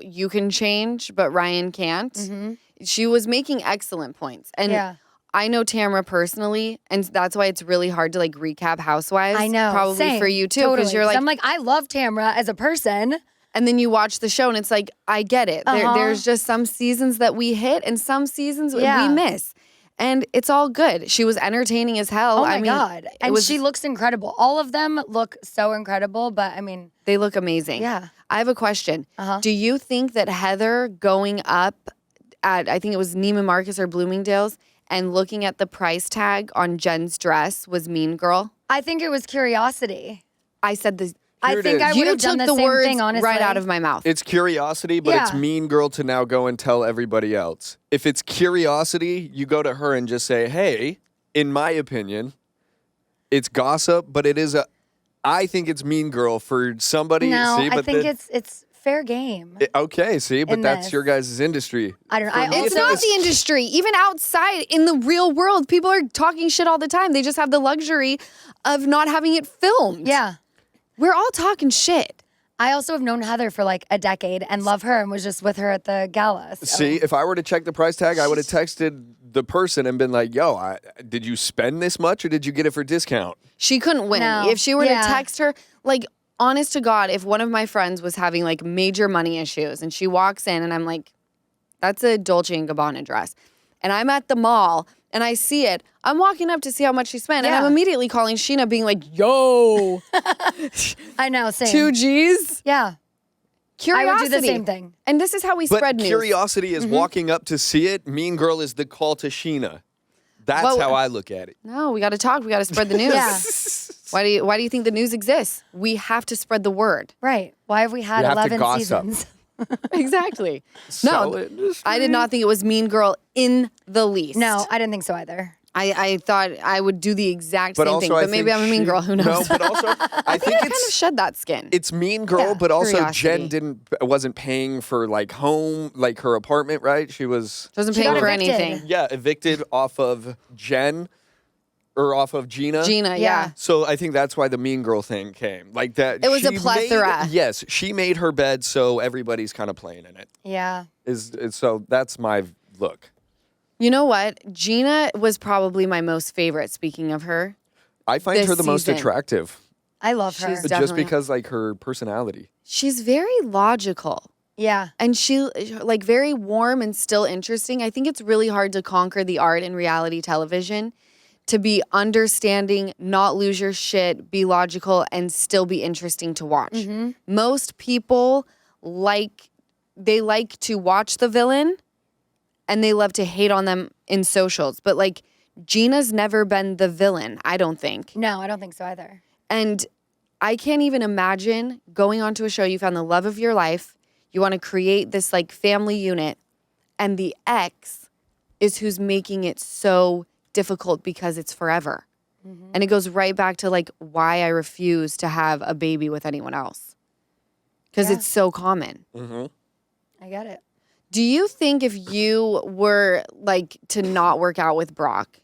you can change, but Ryan can't. She was making excellent points. And Yeah. I know Tamra personally, and that's why it's really hard to like recap Housewives. I know. Probably Same. for you too. Totally. Because you're like, I'm like, I love Tamra as a person. and then you watch the show and it's like, I get it. There's just some seasons that we hit and some seasons Yeah. we miss. And it's all good. She was entertaining as hell. Oh my I mean, God. it And was, she looks incredible. All of them look so incredible, but I mean, they look amazing. Yeah. I have a question. Uh-huh. Do you think that Heather going up at, I think it was Neiman Marcus or Bloomingdale's, and looking at the price tag on Jen's dress was mean girl? I think it was curiosity. I said this. I Here it think is. I would You have done took the the same words thing, honestly. right out of my mouth. It's curiosity, but it's Yeah. mean girl to now go and tell everybody else. If it's curiosity, you go to her and just say, hey, in my opinion, it's gossip, but I think it's mean girl for somebody. No, see, I but think the- it's fair game. Okay, see, but in that's this. your guys' industry. I don't know. For I me, also It's not the industry. Even outside in the real world, people are talking shit all the time. They just have the luxury of not having it filmed. Yeah. We're all talking shit. I also have known Heather for like a decade and love her and was just with her at the gala. So. See, if I were to check the price tag, I would have texted the person and been like, yo, did you spend this much or did you get it for discount? She couldn't win. No. If she were Yeah. to text her, like, honest to God, if one of my friends was having like major money issues and she walks in and I'm like, that's a Dolce & Gabbana dress. And I'm at the mall and I see it, I'm walking up to see how much she spent. And Yeah. I'm immediately calling Scheana being like, yo, I know, same. 2 G's? Yeah. Curiosity. I would do the same thing. And this is how we But spread news. curiosity is walking up to see it. Mean girl is the call to Scheana. That's Well- how I look at it. No, we got to talk. We got to spread the news. Yeah. Why do you think the news exists? We have to spread the word. Right. Why have we had You have to 11 gossip. seasons? Exactly. So No, I did not think it was Mean Girl in the least. No, I didn't think so either. I thought I would do the exact same thing, also, but maybe I'm a mean girl. Who knows? No, but also, I think I kind of shed that skin. it's mean girl, but also Curiosity. Jen wasn't paying for like home, like her apartment, right? She wasn't She paying got for evicted. anything. Yeah, evicted off of Jen or off of Gina. Gina, yeah. So I think that's why the mean girl thing came. Like that. It was a she plethora. Yes, she made her bed, so everybody's kind of playing in it. Yeah. So that's my look. You know what? Gina was probably my most favorite, speaking of her. I find This her the most season. attractive, I love her. She's just Definitely. because like her personality. She's very logical. Yeah. And she, like, very warm and still interesting. I think it's really hard to conquer the art in reality television, to be understanding, not lose your shit, be logical, and still be interesting to watch. Most people like to watch the villain, and they love to hate on them in socials. But, like, Gina's never been the villain, I don't think. No, I don't think so either. And I can't even imagine going onto a show, you found the love of your life, you want to create this like family unit, and the ex is who's making it so difficult because it's forever. And it goes right back to like why I refuse to have a baby with anyone else. Because Yeah. it's so common. I get it. Do you think if you were like to not work out with Brock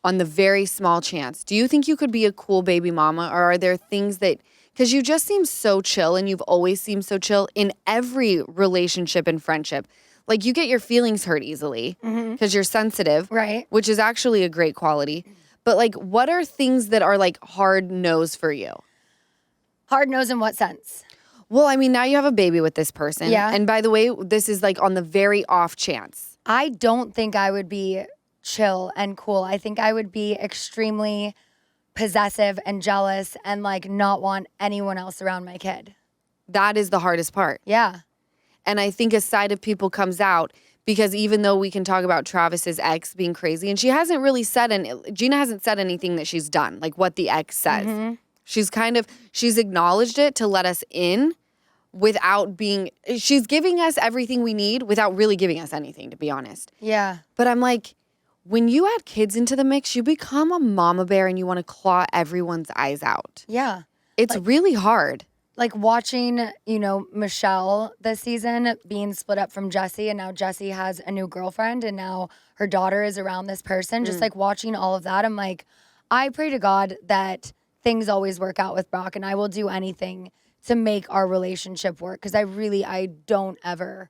on the very small chance, do you think you could be a cool baby mama? Or are there things that, because you just seem so chill and you've always seemed so chill in every relationship and friendship. Like you get your feelings hurt easily because you're sensitive. Right. Which is actually a great quality. But like, what are things that are like hard no's for you? Hard nose in what sense? Well, I mean, now you have a baby with this person. Yeah. And by the way, this is like on the very off chance. I don't think I would be chill and cool. I think I would be extremely possessive and jealous and like not want anyone else around my kid. That is the hardest part. Yeah. And I think a side of people comes out because even though we can talk about Travis's ex being crazy, and she hasn't really said, Gina hasn't said anything that she's done, like what the ex says. She's acknowledged it to let us in without she's giving us everything we need without really giving us anything, to be honest. Yeah. But I'm like, when you add kids into the mix, you become a mama bear and you want to claw everyone's eyes out. Yeah. It's really hard. Like watching, Michelle this season being split up from Jesse, and now Jesse has a new girlfriend and now her daughter is around this person. Just like watching all of that, I'm like, I pray to God that things always work out with Brock, and I will do anything to make our relationship work because I don't ever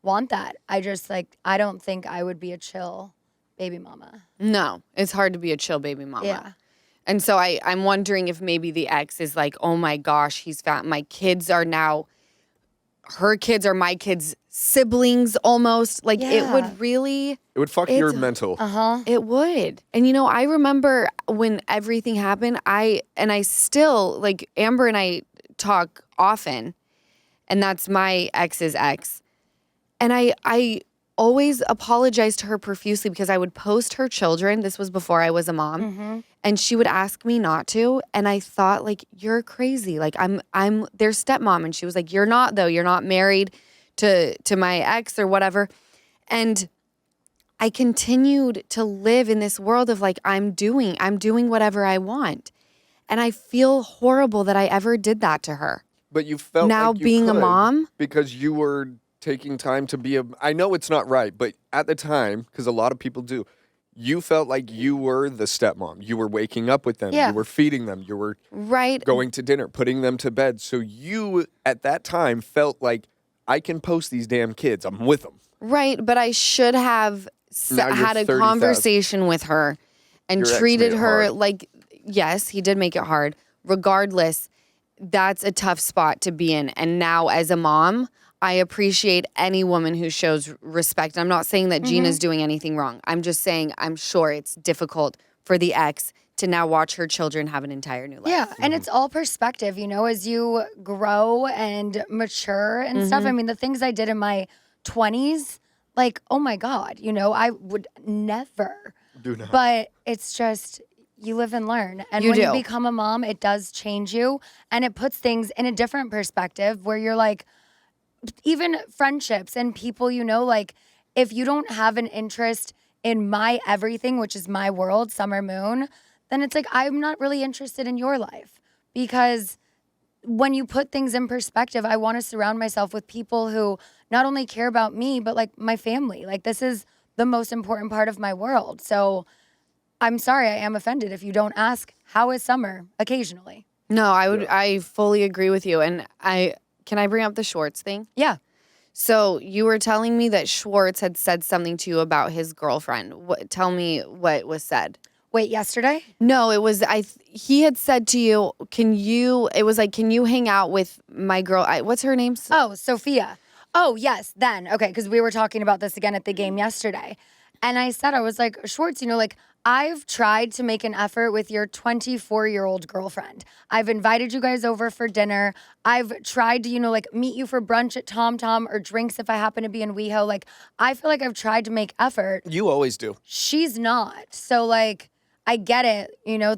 want that. I don't think I would be a chill baby mama. No, it's hard to be a chill baby mama. Yeah. And so I'm wondering if maybe the ex is like, oh my gosh, he's found my kids are now, her kids are my kids' siblings almost. Like it would really. It would fuck your mental. It would. And I remember when everything happened, I still, like Amber and I talk often, and that's my ex's ex. And I always apologized to her profusely because I would post her children. This was before I was a mom. And she would ask me not to. And I thought, like, you're crazy. Like, I'm their stepmom. And she was like, you're not, though. You're not married to my ex or whatever. And I continued to live in this world of like, I'm doing whatever I want. And I feel horrible that I ever did that to her. But you felt now like you being a could mom, because you were taking time to be I know it's not right, but at the time, because a lot of people do, you felt like you were the stepmom. You were waking up with them. Yeah. You were feeding them. You were right? going to dinner, putting them to bed. So you, at that time, felt like, I can post these damn kids. I'm with them. Right, but I should have Now you're had a 30,000. conversation with her and Your ex treated made it her hard. like, yes, he did make it hard. Regardless, that's a tough spot to be in. And now as a mom, I appreciate any woman who shows respect. I'm not saying that Gina's doing anything wrong. I'm just saying I'm sure it's difficult for the ex to now watch her children have an entire new life. Yeah, and it's all perspective, as you grow and mature and stuff. I mean, the things I did in my 20s, like, oh my God, I would never. Do not. But it's just, you live and learn. And You when you do. become a mom, it does change you. And it puts things in a different perspective where you're like, even friendships and people, like, if you don't have an interest in my everything, which is my world, summer moon, then it's like I'm not really interested in your life. Because when you put things in perspective, I want to surround myself with people who not only care about me, but like my family. Like this is the most important part of my world. So I'm sorry, I am offended if you don't ask, how is summer occasionally? No, I fully agree with you. And can I bring up the Schwartz thing? Yeah. So you were telling me that Schwartz had said something to you about his girlfriend. Tell me what was said. Wait, yesterday? No, it was he had said to you, can you hang out with my girl? What's her name? Oh, Sophia. Oh, yes, then. Okay, because we were talking about this again at the game yesterday. And I was like, Schwartz, like I've tried to make an effort with your 24-year-old girlfriend. I've invited you guys over for dinner. I've tried to, like meet you for brunch at Tom Tom or drinks if I happen to be in WeHo. Like, I feel like I've tried to make effort. You always do. She's not. So, like, I get it,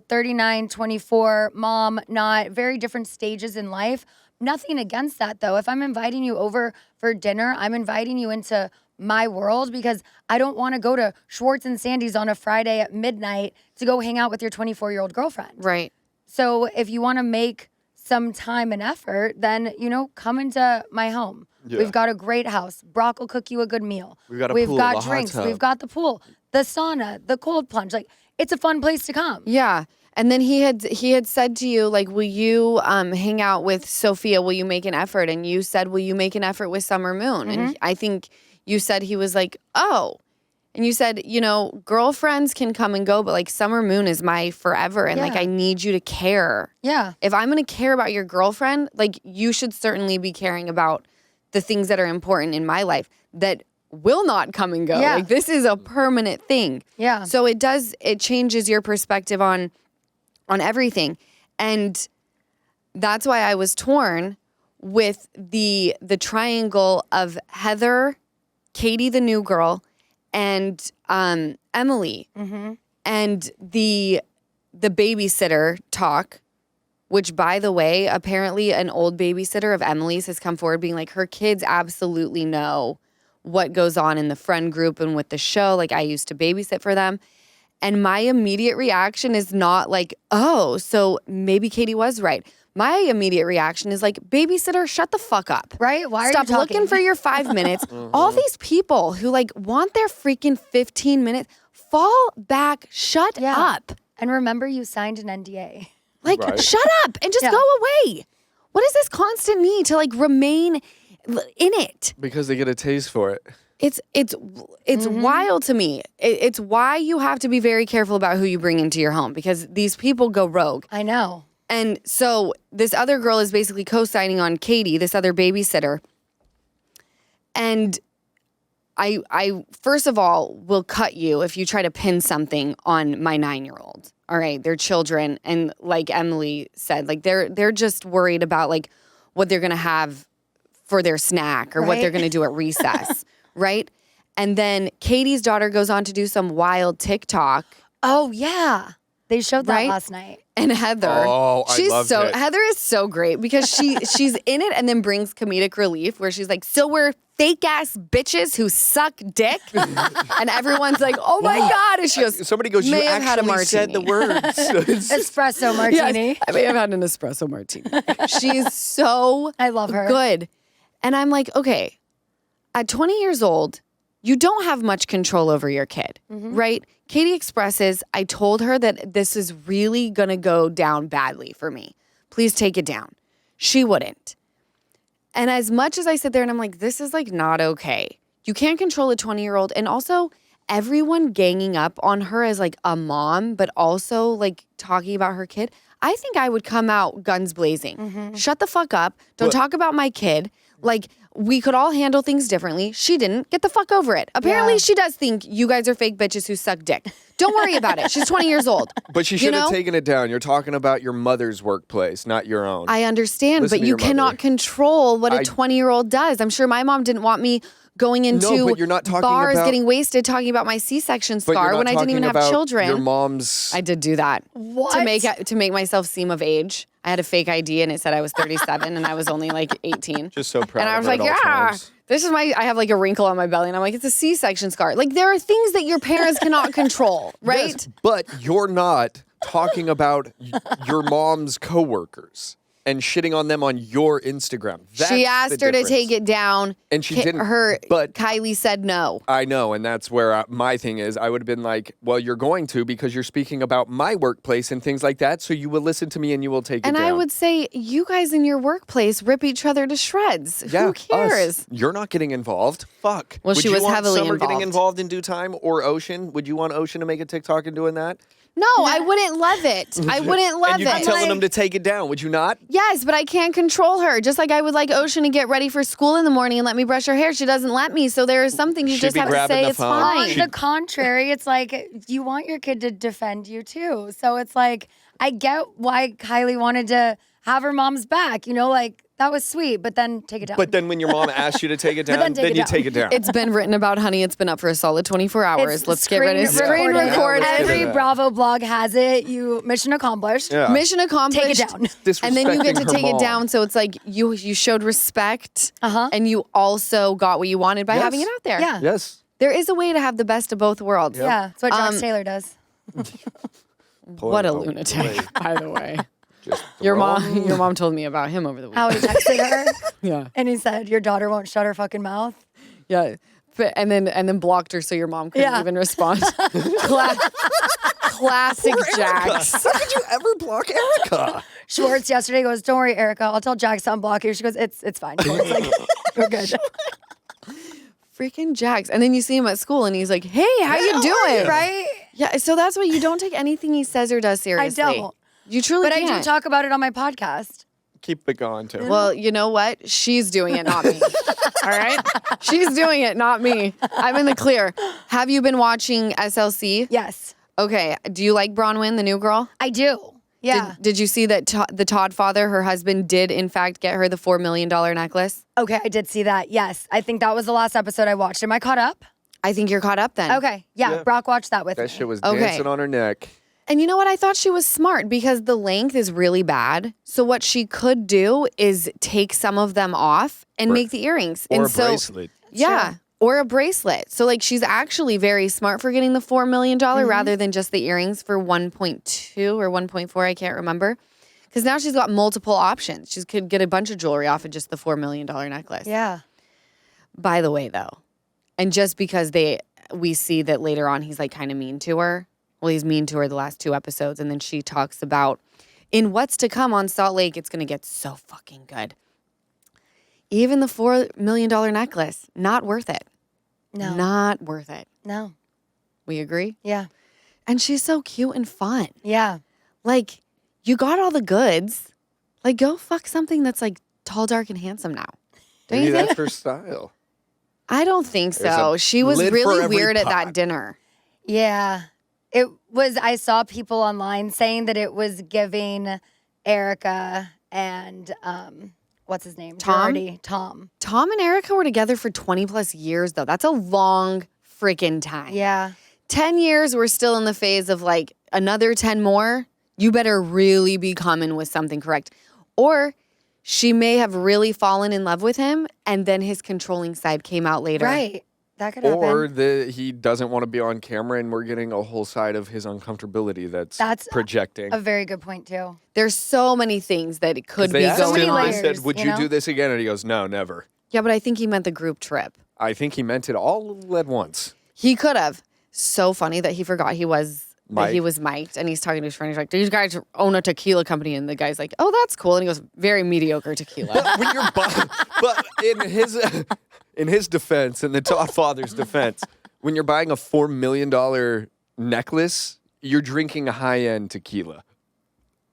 39, 24, mom, not, very different stages in life. Nothing against that, though. If I'm inviting you over for dinner, I'm inviting you into my world because I don't want to go to Schwartz and Sandy's on a Friday at midnight to go hang out with your 24-year-old girlfriend. Right. So if you want to make some time and effort, then, come into my home. Yeah. We've got a great house. Brock will cook you a good meal. We've got a We've pool, got a drinks. hot tub. We've got the pool, the sauna, the cold plunge. Like, it's a fun place to come. Yeah. And then he had said to you, like, will you hang out with Sophia? Will you make an effort? And you said, will you make an effort with Summer Moon? Mm-hmm. And I think you said he was like, oh. And you said, girlfriends can come and go, but like Summer Moon is my forever. And like, I need you to care. Yeah. If I'm going to care about your girlfriend, like you should certainly be caring about the things that are important in my life that will not come and go. Yeah. Like this is a permanent thing. Yeah. So it changes your perspective on everything. And that's why I was torn with the triangle of Heather, Katie, the new girl, and Emily. Mm-hmm. And the babysitter talk, which, by the way, apparently an old babysitter of Emily's has come forward being like, her kids absolutely know what goes on in the friend group and with the show. Like, I used to babysit for them. And my immediate reaction is not like, oh, so maybe Katie was right. My immediate reaction is like, babysitter, shut the fuck up. Right? Why are Stop you talking? looking for your 5 minutes. All these people who like want their freaking 15 minutes, fall back, shut up. And remember, you signed an NDA. Like, shut up and just go away. What is this constant need to like remain in it? Because they get a taste for it. It's wild to me. It's why you have to be very careful about who you bring into your home because these people go rogue. I know. And so this other girl is basically co-signing on Katie, this other babysitter. And I first of all will cut you if you try to pin something on my 9-year-old. All right, they're children, and like Emily said, like they're just worried about like what they're gonna have for their snack or what they're gonna do at recess, right? And then Katie's daughter goes on to do some wild TikTok. Oh yeah, they showed that last night. And Heather, Heather is so great because she's in it and then brings comedic relief where she's like, so we're fake ass bitches who suck dick, and everyone's like, oh my god, and she goes, somebody goes, you actually said the words. Espresso martini. Yes, I may have had an espresso martini. She's so I love her. Good, and I'm like, okay, at 20 years old, you don't have much control over your kid, right? Katie expresses, I told her that this is really going to go down badly for me. Please take it down. She wouldn't. And as much as I sit there and I'm like, this is like not okay. You can't control a 20-year-old. And also everyone ganging up on her as like a mom, but also like talking about her kid. I think I would come out guns blazing. Shut the fuck up. Don't talk about my kid. Like, we could all handle things differently. She didn't. Get the fuck over it. Apparently, she does think you guys are fake bitches who suck dick. Don't worry about it. She's 20 years old. But she should have taken it down. You're talking about your mother's workplace, not your own. I understand, but you cannot control what a 20-year-old does. I'm sure my mom didn't want me going into bars, getting wasted, talking about my C-section scar when I didn't even have children. Your mom's. I did do that. What? To make myself seem of age. I had a fake ID and it said I was 37 and I was only like 18. Just so proud And I of was her like, at all yeah, times. this is I have like a wrinkle on my belly. And I'm like, it's a C-section scar. Like there are things that your parents cannot control, right? Yes, but you're not talking about your mom's coworkers and shitting on them on your Instagram. That's She asked the her to difference. take it down. And she didn't, but Kylie said no. I know, and that's where my thing is. I would have been like, well, you're going to because you're speaking about my workplace and things like that, so you will listen to me and you will take it down. And I would say, you guys in your workplace rip each other to shreds. Yeah, Who cares? us. You're not getting involved. Fuck. Well, would she you was want heavily Summer getting involved. involved in due time or Ocean? Would you want Ocean to make a TikTok and doing that? No, I wouldn't love it. I wouldn't love and you'd it. be telling them to take it down, would you not? Yes, but I can't control her. Just like I would like Ocean to get ready for school in the morning and let me brush her hair. She doesn't let me. So there is something you She'd just be have to grabbing say the it's phone. fine. On the contrary, it's like you want your kid to defend you too. So it's like I get why Kylie wanted to have her mom's back. You know, like that was sweet, but then take it down. But then when your mom asks you to take it down, then take then it you down. take it down. It's been written about, honey. It's been up for a solid 24 hours. It's Let's get ready. Screen recorded. recorded. Yeah, let's get Every it. Bravo blog has it. You mission accomplished. Yeah. Mission accomplished. Take it down. And then you get to Disrespecting her take it mom. down. So it's like you showed respect, Uh-huh. and you also got what you wanted by Yes. having it out there. Yeah. Yes. There is a way to have the best of both worlds. Yeah. That's what Jax Taylor does. What a Boy, lunatic, by the way. Just Your throw mom told me about him over the How weekend. he texted her Yeah. and he said, "Your daughter won't shut her fucking mouth." Yeah. And then blocked her so your mom couldn't Yeah. even respond. Classic Jax. How could you ever block Erica? Schwartz yesterday goes, "Don't worry, Erica. I'll tell Jax to unblock you." She goes, "It's fine." Schwartz, like, we're good. Freaking Jax. And then you see him at school and he's like, hey, how you doing? Right? Yeah. So that's why you don't take anything he says or does seriously. don't. You truly But I can't. do talk about it on my podcast. Keep it going, too. Well, you know what? She's doing it, not me. All right? She's doing it, not me. I'm in the clear. Have you been watching SLC? Yes, Okay. Do you like Bronwyn, the new girl? I do. Yeah. Did you see that the Todd father, her husband, did in fact get her the $4 million necklace? Okay, I did see that. Yes. I think that was the last episode I watched. Am I caught up? I think you're caught up then. Okay. Yeah. Yeah. Brock watched that with that me. shit was Okay. dancing on her neck. And you know what? I thought she was smart because the length is really bad. So what she could do is take some of them off and make the earrings. Or and a so, bracelet. Yeah. Or a bracelet. So like she's actually very smart for getting the $4 million rather than just the earrings for 1.2 or 1.4. I can't remember. Because now she's got multiple options. She could get a bunch of jewelry off of just the $4 million necklace. Yeah. By the way, though, and just because we see that later on he's like kind of mean to her. Well, he's mean to her the last 2 episodes. And then she talks about in what's to come on Salt Lake, it's going to get so fucking good. Even the $4 million necklace, not worth it. No. Not worth it. No. We agree? Yeah. And she's so cute and fun. Yeah. Like, you got all the goods. Like, go fuck something that's like tall, dark, and handsome now. Don't Maybe you think? that's her style. I don't think There's so. a She was lid for really every weird at pot. that dinner. Yeah. It was, I saw people online saying that it was giving Erica and, what's his name? Tom? Girardi. Tom. Tom and Erica were together for 20 plus years, though. That's a long freaking time. Yeah. 10 years, we're still in the phase of like another 10 more. You better really be coming with something correct. Or she may have really fallen in love with him and then his controlling side came out later. Right. That could happen. Or he doesn't want to be on camera and we're getting a whole side of his uncomfortability that's projecting. A very good point, too. There's so many things that it could They be asked going him, on. they said, would you you know? do this again? And he goes, no, never. Yeah, but I think he meant the group trip. I think he meant it all at once. He could have. So funny that he forgot he was Mike. mic'd and he's talking to his friend. He's like, these guys own a tequila company. And the guy's like, oh, that's cool. And he goes, very mediocre tequila. When you're but in his defense, in the Todd father's defense, when you're buying a $4 million necklace, you're drinking a high-end tequila.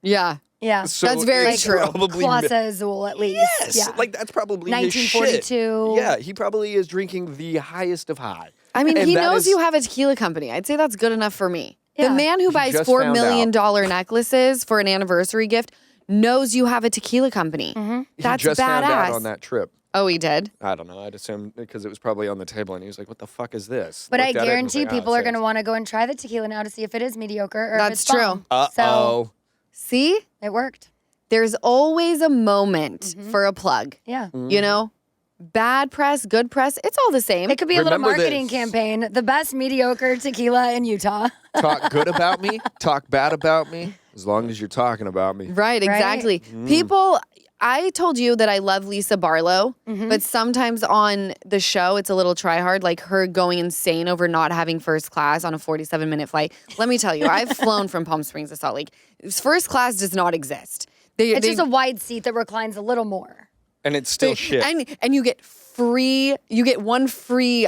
Yeah. Yeah. So That's very it's true. Probably Claus Azul, at least. yes, Yeah. like that's probably his shit. 1942. Yeah, he probably is drinking the highest of high. I mean, And he that knows is- you have a tequila company. I'd say that's good enough for me. Yeah. The man who buys just $4 found million necklaces for an anniversary gift knows you have a tequila company. He That's just badass. found out on that trip. Oh, he did? I don't know. I'd assume because it was probably on the table, and he was like, "What the fuck is this?" But I Looked at it and was guarantee like, "Ah, people it are going to says." want to go and try the tequila now to see if it is mediocre or if That's it's true. bomb. Uh-oh. So See? it worked. there's always a moment for a plug. Yeah. You know, bad press, good press, it's all the same. It could be a little Remember marketing this. campaign. The best mediocre tequila in Utah. Talk good about me, talk bad about me, as long as you're talking about me. Right, exactly. People, I told you that I love Lisa Barlow, but sometimes on the show, it's a little try hard, like her going insane over not having first class on a 47-minute flight. Let me tell you, I've flown from Palm Springs to Salt Lake. First class does not exist. It's just a wide seat that reclines a little more. And it's still shit. And you get one free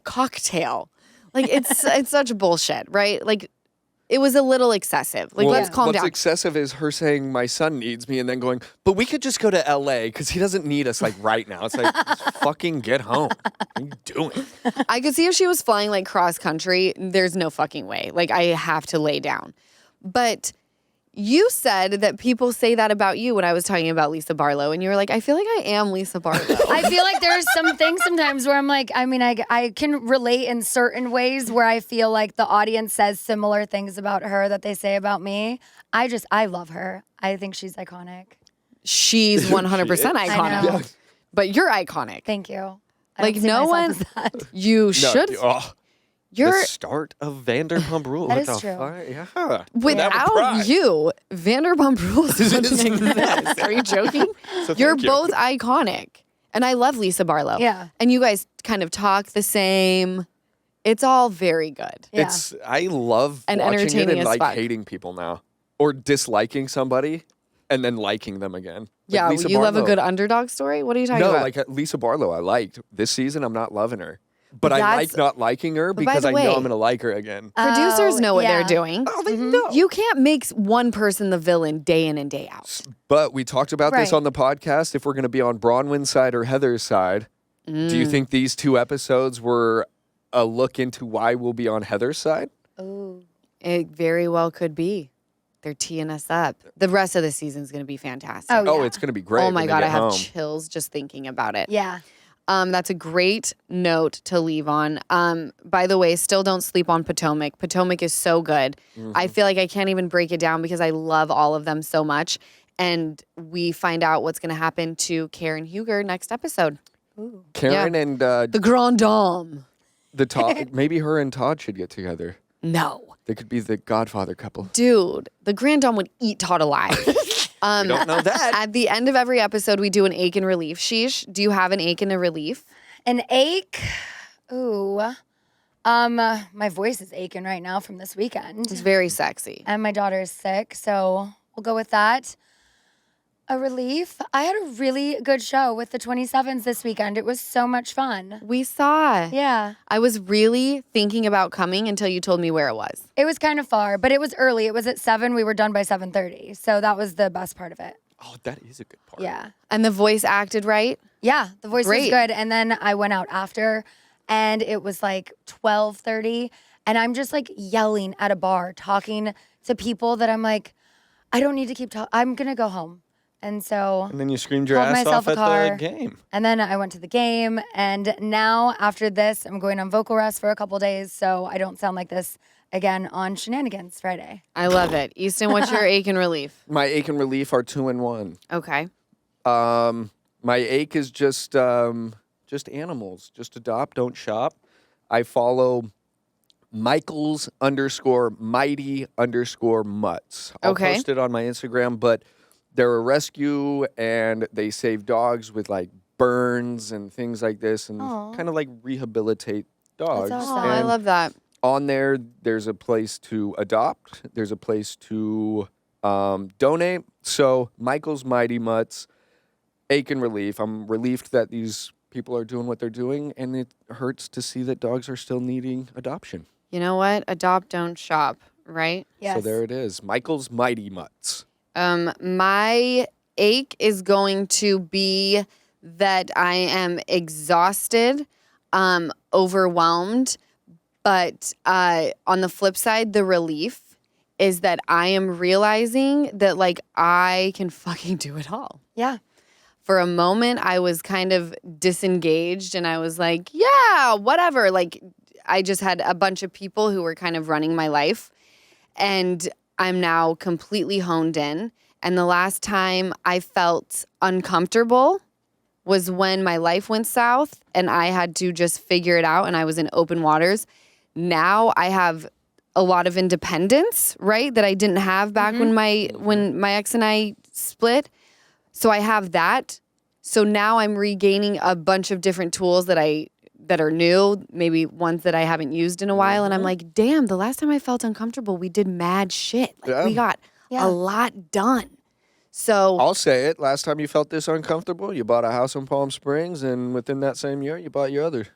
cocktail. Like it's such bullshit, right? Like it was a little excessive. Like let's calm down. What's excessive is her saying my son needs me and then going, but we could just go to LA because he doesn't need us like right now. It's like, just fucking get home. What are you doing? I could see if she was flying like cross country, there's no fucking way. Like I have to lay down. But you said that people say that about you when I was talking about Lisa Barlow, and you were like, I feel like I am Lisa Barlow. I feel like there's some things sometimes where I'm like, I mean, I can relate in certain ways where I feel like the audience says similar things about her that they say about me. I love her. I think she's iconic. She's 100% She is. iconic. I know. But you're iconic. Thank you. I Like don't see no myself one, as that. you should. You're the start of Vanderpump Rules. That What is the true. fuck? Yeah. without you, Vanderpump Rules doesn't exist. Are you joking? So You're thank you. both iconic. And I love Lisa Barlow. Yeah. And you guys kind of talk the same. It's all very good. Yeah. I love And watching it entertaining and as like fuck. hating people now. Or disliking somebody and then liking them again. Like Yeah, Lisa you love a Barlow. good underdog story? What are you talking No, about? like Lisa Barlow, I liked. This season, I'm not loving her. But I That's- like not liking her But by because the I way- know I'm going to like her again. Producers know what yeah. they're doing. Oh, they know. You can't make one person the villain day in and day out. But we talked about this Right. on the podcast. If we're going to be on Bronwyn's side or Heather's side, do you think these 2 episodes were a look into why we'll be on Heather's side? It very well could be. They're teeing us up. The rest of the season's going to be fantastic. Oh, Oh, yeah. it's going to be great. Oh my when they God, get I have home. chills just thinking about it. Yeah. That's a great note to leave on. By the way, still don't sleep on Potomac. Potomac is so good. I feel like I can't even break it down because I love all of them so much. And we find out what's going to happen to Karen Huger next episode. Karen Yeah. and The Grand Dame. the Todd. Maybe her and Todd should get together. No. They could be the Godfather couple. Dude, the Grand Dame would eat Todd alive. We don't know that. At the end of every episode, we do an ache and relief. Sheesh, do you have an ache and a relief? An ache. Ooh. My voice is aching right now from this weekend. It's very sexy. And my daughter is sick, so we'll go with that. A relief. I had a really good show with the 27s this weekend. It was so much fun. We saw. Yeah. I was really thinking about coming until you told me where it was. It was kind of far, but it was early. It was at 7. We were done by 7:30. So that was the best part of it. Oh, that is a good part. Yeah. And the voice acted right? Yeah, the voice was Great. good. And then I went out after and it was like 12:30 and I'm just like yelling at a bar, talking to people that I'm like, I don't need to keep talking. I'm going to go home. And so, And then you screamed your Called ass myself off a at car. the game. and then I went to the game. And now after this, I'm going on vocal rest for a couple days so I don't sound like this again on Shenanigans Friday. I love it. Easton, what's your ache and relief? My ache and relief are 2 in 1. Okay. My ache is just animals. Just adopt, don't shop. I follow Michaels_mighty_mutts. I'll Okay. post it on my Instagram, but they're a rescue and they save dogs with like burns and things like this and Aw. kind of like rehabilitate dogs. awesome. Oh, I And love that. on there's a place to adopt. There's a place to donate. So Michael's Mighty Mutts, ache and relief. I'm relieved that these people are doing what they're doing, and it hurts to see that dogs are still needing adoption. You know what? Adopt, don't shop, right? Yes. So there it is. Michael's Mighty Mutts. My ache is going to be that I am exhausted, overwhelmed, but on the flip side, the relief is that I am realizing that like I can fucking do it all. Yeah. For a moment, I was kind of disengaged and I was like, yeah, whatever. Like, I just had a bunch of people who were kind of running my life. And I'm now completely honed in. And the last time I felt uncomfortable was when my life went south and I had to just figure it out and I was in open waters. Now I have a lot of independence, right? That I didn't have back when my ex and I split. So I have that. So now I'm regaining a bunch of different tools that are new, maybe ones that I haven't used in a while. And I'm like, damn, the last time I felt uncomfortable, we did mad shit. Like we got a lot done. So I'll say it. Last time you felt this uncomfortable, you bought a house in Palm Springs, and within that same year, you bought your other.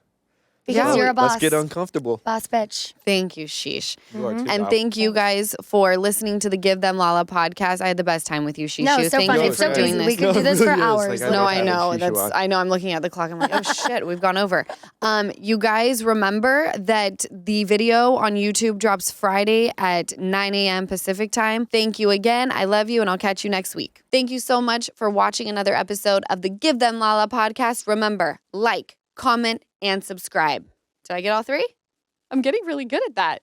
Because you're a boss. Let's get uncomfortable. Boss bitch. thank you, Sheesh. You are too, And Val. thank you guys for listening to the Give Them Lala podcast. I had the best time with you, Shishu. No, so Thank fun. you It's for so doing easy. this. We can do this for hours. Like, No, never I had a know. Shishu on. I know. I'm looking at the clock. I'm like, oh shit, we've gone over. You guys remember that the video on YouTube drops Friday at 9 a.m. Pacific time. Thank you again. I love you, and I'll catch you next week. Thank you so much for watching another episode of the Give Them Lala podcast. Remember, like, comment, and subscribe. Did I get all three? I'm getting really good at that.